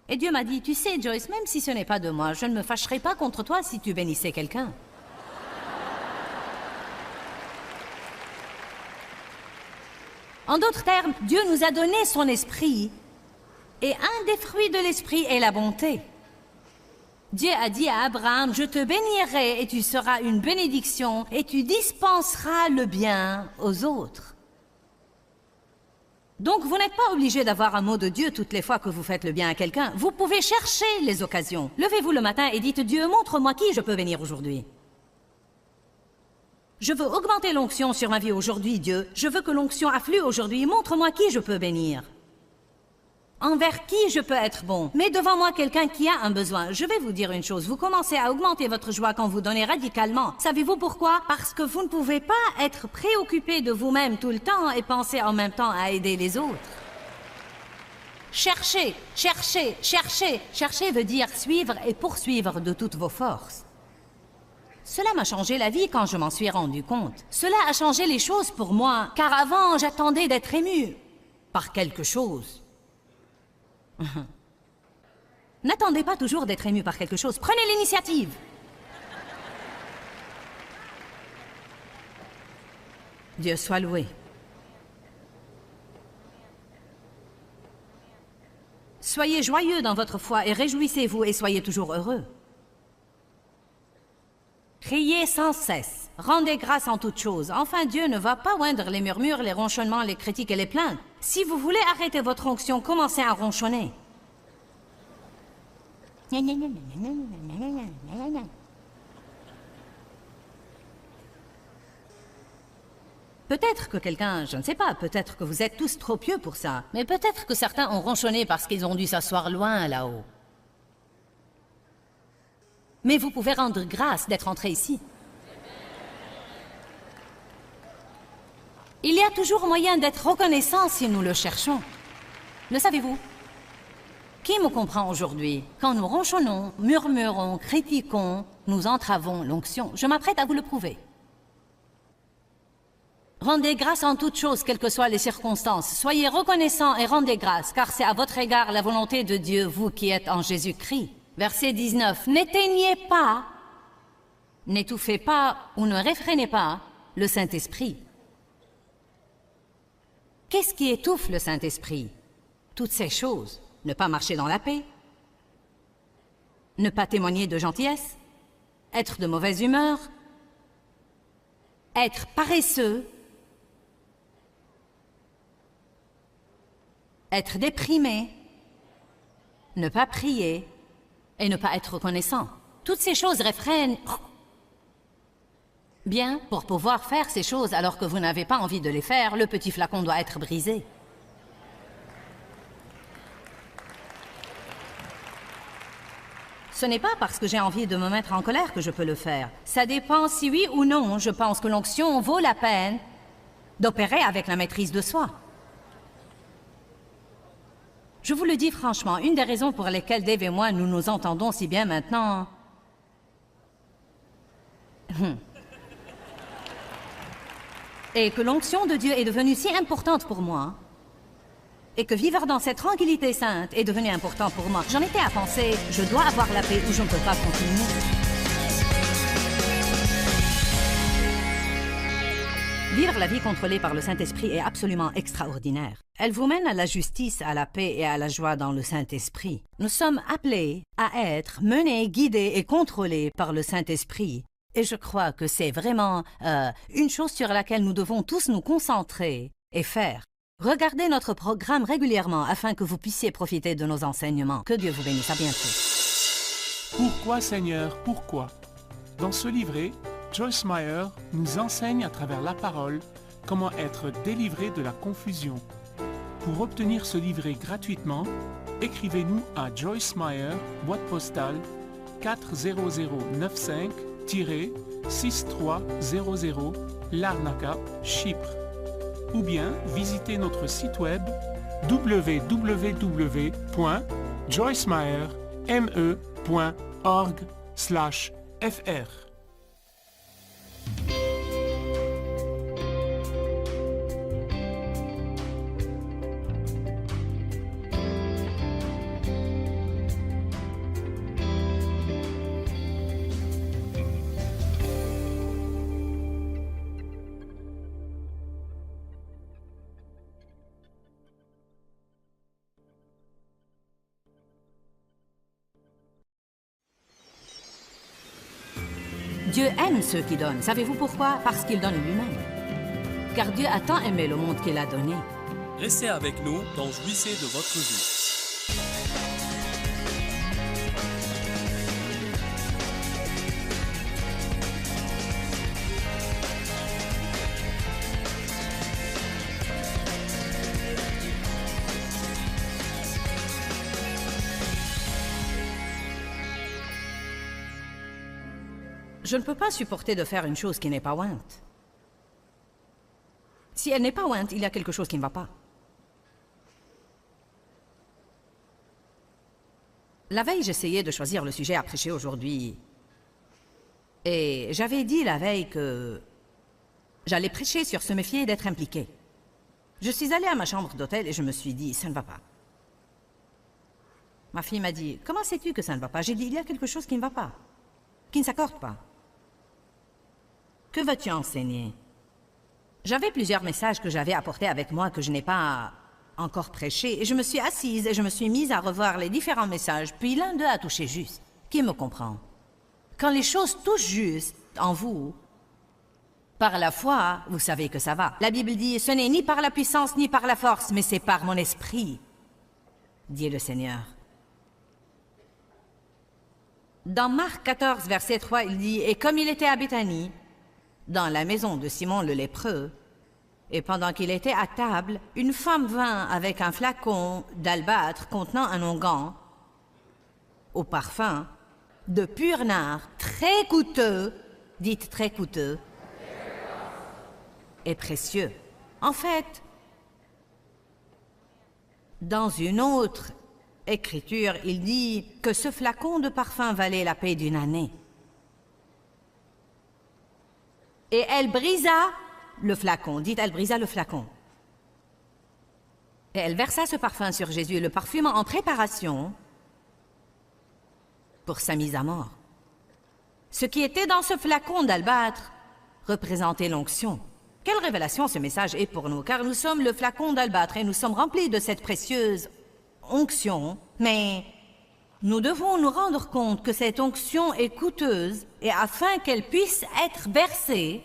Et Dieu m'a dit, tu sais Joyce, même si ce n'est pas de moi, je ne me fâcherai pas contre toi si tu bénissais quelqu'un. En d'autres termes, Dieu nous a donné son esprit, et un des fruits de l'esprit est la bonté. Dieu a dit à Abraham, je te bénirai et tu seras une bénédiction et tu dispenseras le bien aux autres. Donc vous n'êtes pas obligé d'avoir un mot de Dieu toutes les fois que vous faites le bien à quelqu'un. Vous pouvez chercher les occasions. Levez-vous le matin et dites, Dieu, montre-moi qui je peux bénir aujourd'hui. Je veux augmenter l'onction sur ma vie aujourd'hui, Dieu. Je veux que l'onction afflue aujourd'hui. Montre-moi qui je peux bénir. Envers qui je peux être bon. Mets devant moi quelqu'un qui a un besoin. Je vais vous dire une chose. Vous commencez à augmenter votre joie quand vous donnez radicalement. Savez-vous pourquoi? Parce que vous ne pouvez pas être préoccupé de vous-même tout le temps et penser en même temps à aider les autres. Cherchez, cherchez, cherchez. Chercher veut dire suivre et poursuivre de toutes vos forces. Cela m'a changé la vie quand je m'en suis rendu compte. Cela a changé les choses pour moi, car avant, j'attendais d'être ému par quelque chose. N'attendez pas toujours d'être ému par quelque chose. Prenez l'initiative. Dieu soit loué. Soyez joyeux dans votre foi et réjouissez-vous et soyez toujours heureux. Criez sans cesse, rendez grâce en toutes choses. Enfin, Dieu ne va pas oindre les murmures, les ronchonnements, les critiques et les plaintes. Si vous voulez arrêter votre onction, commencez à ronchonner. Peut-être que quelqu'un, je ne sais pas, peut-être que vous êtes tous trop pieux pour ça, mais peut-être que certains ont ronchonné parce qu'ils ont dû s'asseoir loin là-haut. Mais vous pouvez rendre grâce d'être entré ici. Il y a toujours moyen d'être reconnaissant si nous le cherchons. Le savez-vous? Qui me comprend aujourd'hui? Quand nous ronchonnons, murmurons, critiquons, nous entravons l'onction. Je m'apprête à vous le prouver. Rendez grâce en toutes choses, quelles que soient les circonstances. Soyez reconnaissants et rendez grâce, car c'est à votre égard la volonté de Dieu, vous qui êtes en Jésus-Christ. Verset 19. N'éteignez pas, n'étouffez pas ou ne réfrénez pas le Saint-Esprit. Qu'est-ce qui étouffe le Saint-Esprit? Toutes ces choses. Ne pas marcher dans la paix, ne pas témoigner de gentillesse, être de mauvaise humeur, être paresseux, être déprimé, ne pas prier et ne pas être reconnaissant. Toutes ces choses réfrènent. Bien, pour pouvoir faire ces choses alors que vous n'avez pas envie de les faire, le petit flacon doit être brisé. Ce n'est pas parce que j'ai envie de me mettre en colère que je peux le faire. Ça dépend si oui ou non, je pense que l'onction vaut la peine d'opérer avec la maîtrise de soi. Je vous le dis franchement, une des raisons pour lesquelles Dave et moi nous nous entendons si bien maintenant... Et que l'onction de Dieu est devenue si importante pour moi, et que vivre dans cette tranquillité sainte est devenu important pour moi. J'en étais à penser, je dois avoir la paix ou je ne peux pas continuer. Vivre la vie contrôlée par le Saint-Esprit est absolument extraordinaire. Elle vous mène à la justice, à la paix et à la joie dans le Saint-Esprit. Nous sommes appelés à être menés, guidés et contrôlés par le Saint-Esprit. Et je crois que c'est vraiment une chose sur laquelle nous devons tous nous concentrer et faire. Regardez notre programme régulièrement afin que vous puissiez profiter de nos enseignements. Que Dieu vous bénisse. À bientôt. Pourquoi, Seigneur, pourquoi? Dans ce livret, Joyce Meyer nous enseigne à travers la parole comment être délivré de la confusion. Pour obtenir ce livret gratuitement, écrivez-nous à Joyce Meyer, boîte postale 40095-6300, Larnaca, Chypre. Ou bien visitez notre site web www.joycemeyer.org/fr. Dieu aime ceux qui donnent. Savez-vous pourquoi? Parce qu'il donne lui-même. Car Dieu a tant aimé le monde qu'il a donné. Restez avec nous dans Jouissez de votre vie. Je ne peux pas supporter de faire une chose qui n'est pas ointe. Si elle n'est pas ointe, il y a quelque chose qui ne va pas. La veille, j'essayais de choisir le sujet à prêcher aujourd'hui. Et j'avais dit la veille que j'allais prêcher sur se méfier d'être impliqué. Je suis allée à ma chambre d'hôtel et je me suis dit, ça ne va pas. Ma fille m'a dit, comment sais-tu que ça ne va pas? J'ai dit, il y a quelque chose qui ne va pas, qui ne s'accorde pas. Que veux-tu enseigner? J'avais plusieurs messages que j'avais apportés avec moi que je n'ai pas encore prêchés, et je me suis assise et je me suis mise à revoir les différents messages, puis l'un d'eux a touché juste. Qui me comprend? Quand les choses touchent juste en vous, par la foi, vous savez que ça va. La Bible dit, ce n'est ni par la puissance ni par la force, mais c'est par mon esprit, dit le Seigneur. Dans Marc 14, verset 3, il dit, « Et comme il était à Béthanie, dans la maison de Simon le lépreux, et pendant qu'il était à table, une femme vint avec un flacon d'albâtre contenant un onguent au parfum de pur nard, très coûteux, dites très coûteux, et précieux. » En fait, dans une autre écriture, il dit que ce flacon de parfum valait la paie d'une année. Et elle brisa le flacon. Dites, elle brisa le flacon. Et elle versa ce parfum sur Jésus, le parfumant en préparation pour sa mise à mort. Ce qui était dans ce flacon d'albâtre représentait l'onction. Quelle révélation ce message est pour nous, car nous sommes le flacon d'albâtre et nous sommes remplis de cette précieuse onction, mais nous devons nous rendre compte que cette onction est coûteuse et afin qu'elle puisse être versée,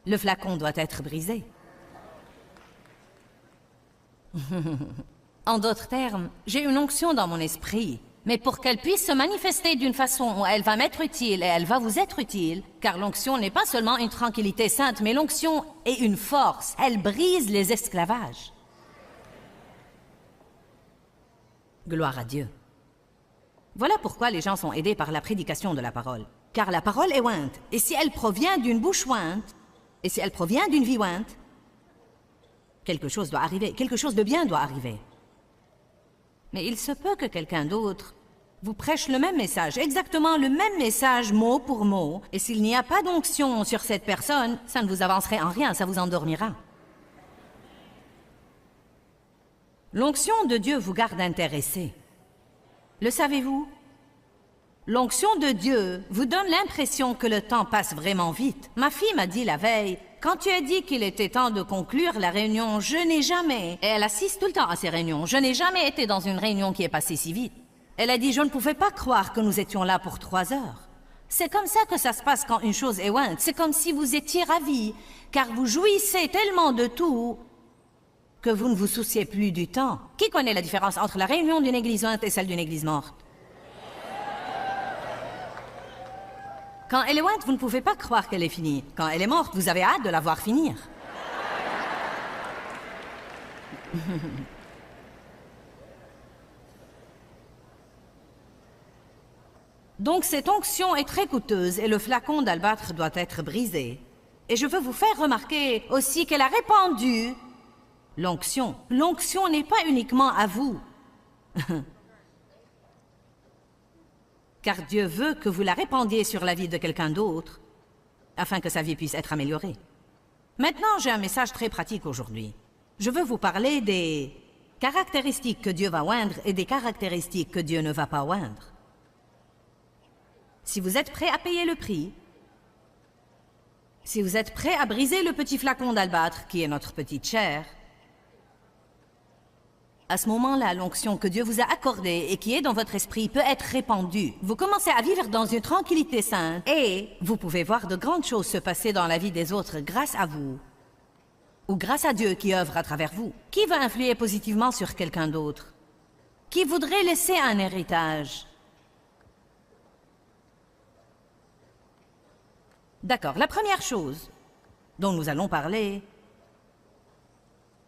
le flacon doit être brisé. En d'autres termes, j'ai une onction dans mon esprit, mais pour qu'elle puisse se manifester d'une façon où elle va m'être utile et elle va vous être utile, car l'onction n'est pas seulement une tranquillité sainte, mais l'onction est une force. Elle brise les esclavages. Gloire à Dieu. Voilà pourquoi les gens sont aidés par la prédication de la parole. Car la parole est ointe, et si elle provient d'une bouche ointe, et si elle provient d'une vie ointe, quelque chose doit arriver, quelque chose de bien doit arriver. Mais il se peut que quelqu'un d'autre vous prêche le même message, exactement le même message mot pour mot, et s'il n'y a pas d'onction sur cette personne, ça ne vous avancerait en rien, ça vous endormira. L'onction de Dieu vous garde intéressé. Le savez-vous? L'onction de Dieu vous donne l'impression que le temps passe vraiment vite. Ma fille m'a dit la veille, quand tu as dit qu'il était temps de conclure la réunion, je n'ai jamais, et elle assiste tout le temps à ces réunions, je n'ai jamais été dans une réunion qui est passée si vite. Elle a dit, je ne pouvais pas croire que nous étions là pour 3 heures. C'est comme ça que ça se passe quand une chose est ointe. C'est comme si vous étiez ravis, car vous jouissez tellement de tout que vous ne vous souciez plus du temps. Qui connaît la différence entre la réunion d'une église ointe et celle d'une église morte? Quand elle est ointe, vous ne pouvez pas croire qu'elle est finie. Quand elle est morte, vous avez hâte de la voir finir. Donc cette onction est très coûteuse et le flacon d'albâtre doit être brisé. Et je veux vous faire remarquer aussi qu'elle a répandu l'onction. L'onction n'est pas uniquement à vous. Car Dieu veut que vous la répandiez sur la vie de quelqu'un d'autre, afin que sa vie puisse être améliorée. Maintenant, j'ai un message très pratique aujourd'hui. Je veux vous parler des caractéristiques que Dieu va oindre et des caractéristiques que Dieu ne va pas oindre. Si vous êtes prêt à payer le prix, si vous êtes prêt à briser le petit flacon d'albâtre qui est notre petite chair, À ce moment-là, l'onction que Dieu vous a accordée et qui est dans votre esprit peut être répandue. Vous commencez à vivre dans une tranquillité sainte et vous pouvez voir de grandes choses se passer dans la vie des autres grâce à vous ou grâce à Dieu qui œuvre à travers vous. Qui va influer positivement sur quelqu'un d'autre? Qui voudrait laisser un héritage? D'accord, la première chose dont nous allons parler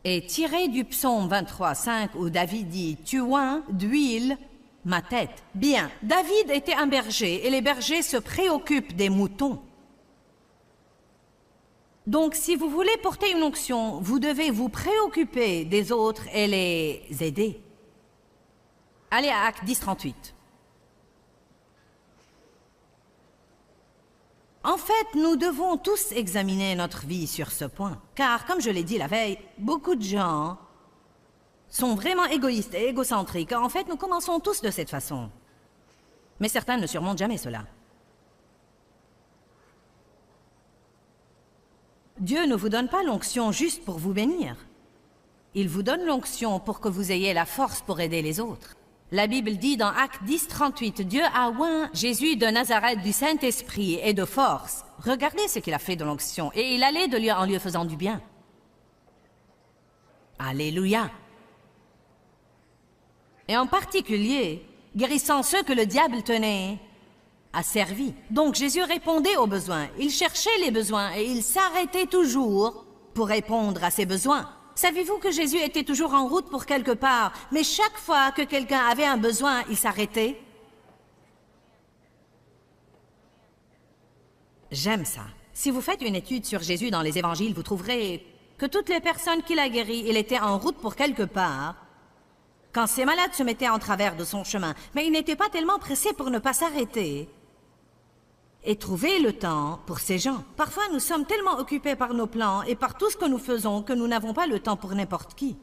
est tirée du psaume 23:5 où David dit « Tu oins d'huile ma tête ». Bien, David était un berger et les bergers se préoccupent des moutons. Donc, si vous voulez porter une onction, vous devez vous préoccuper des autres et les aider. Allez à Actes 10:38. En fait, nous devons tous examiner notre vie sur ce point. Car, comme je l'ai dit la veille, beaucoup de gens sont vraiment égoïstes et égocentriques. En fait, nous commençons tous de cette façon. Mais certains ne surmontent jamais cela. Dieu ne vous donne pas l'onction juste pour vous bénir. Il vous donne l'onction pour que vous ayez la force pour aider les autres. La Bible dit dans Actes 10:38, Dieu a oint Jésus de Nazareth du Saint-Esprit et de force. Regardez ce qu'il a fait de l'onction, et il allait de lieu en lieu faisant du bien. Alléluia. Et en particulier, guérissant ceux que le diable tenait asservis. Donc Jésus répondait aux besoins, il cherchait les besoins et il s'arrêtait toujours pour répondre à ces besoins. Savez-vous que Jésus était toujours en route pour quelque part, mais chaque fois que quelqu'un avait un besoin, il s'arrêtait? J'aime ça. Si vous faites une étude sur Jésus dans les évangiles, vous trouverez que toutes les personnes qu'il a guéries, il était en route pour quelque part, quand ces malades se mettaient en travers de son chemin. Mais il n'était pas tellement pressé pour ne pas s'arrêter et trouver le temps pour ces gens. Parfois, nous sommes tellement occupés par nos plans et par tout ce que nous faisons que nous n'avons pas le temps pour n'importe qui.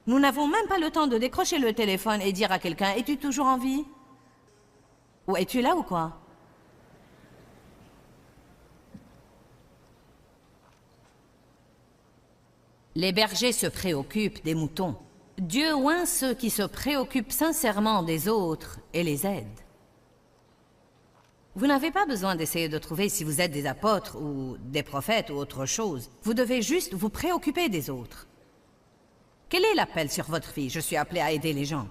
Nous n'avons même pas le temps de décrocher le téléphone et dire à quelqu'un « Es-tu toujours en vie? » Ou « Es-tu là ou quoi? » Les bergers se préoccupent des moutons. Dieu oint ceux qui se préoccupent sincèrement des autres et les aide. Vous n'avez pas besoin d'essayer de trouver si vous êtes des apôtres ou des prophètes ou autre chose. Vous devez juste vous préoccuper des autres. Quel est l'appel sur votre vie? Je suis appelé à aider les gens.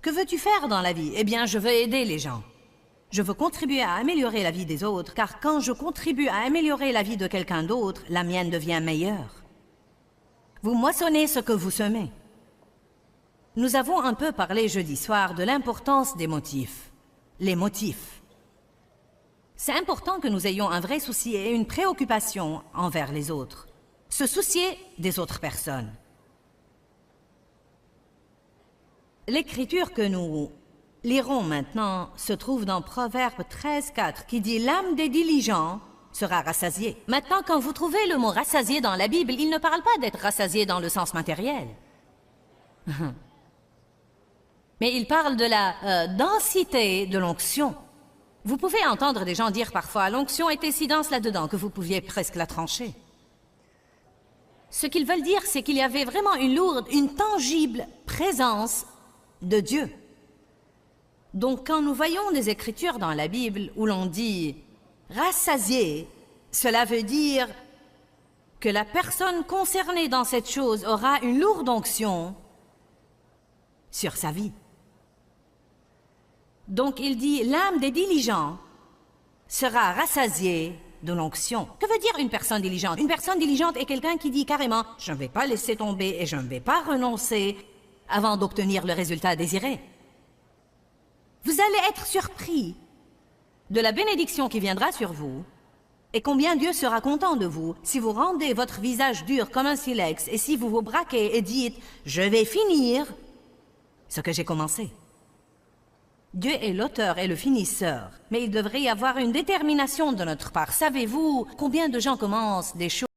Que veux-tu faire dans la vie? Eh bien, je veux aider les gens. Je veux contribuer à améliorer la vie des autres, car quand je contribue à améliorer la vie de quelqu'un d'autre, la mienne devient meilleure. Vous moissonnez ce que vous semez. Nous avons un peu parlé jeudi soir de l'importance des motifs. Les motifs. C'est important que nous ayons un vrai souci et une préoccupation envers les autres. Se soucier des autres personnes. L'écriture que nous lirons maintenant se trouve dans Proverbe 13:4 qui dit « L'âme des diligents sera rassasiée ». Maintenant, quand vous trouvez le mot « rassasié » dans la Bible, il ne parle pas d'être rassasié dans le sens matériel. Mais il parle de la densité de l'onction. Vous pouvez entendre des gens dire parfois « l'onction était si dense là-dedans que vous pouviez presque la trancher ». Ce qu'ils veulent dire, c'est qu'il y avait vraiment une lourde, une tangible présence de Dieu. Donc quand nous voyons des écritures dans la Bible où l'on dit « rassasié », cela veut dire que la personne concernée dans cette chose aura une lourde onction sur sa vie. Donc il dit, l'âme des diligents sera rassasiée de l'onction. Que veut dire une personne diligente? Une personne diligente est quelqu'un qui dit carrément, je ne vais pas laisser tomber et je ne vais pas renoncer avant d'obtenir le résultat désiré. Vous allez être surpris de la bénédiction qui viendra sur vous et combien Dieu sera content de vous si vous rendez votre visage dur comme un silex et si vous vous braquez et dites, je vais finir ce que j'ai commencé. Dieu est l'auteur et le finisseur, mais il devrait y avoir une détermination de notre part. Savez-vous combien de gens commencent des choses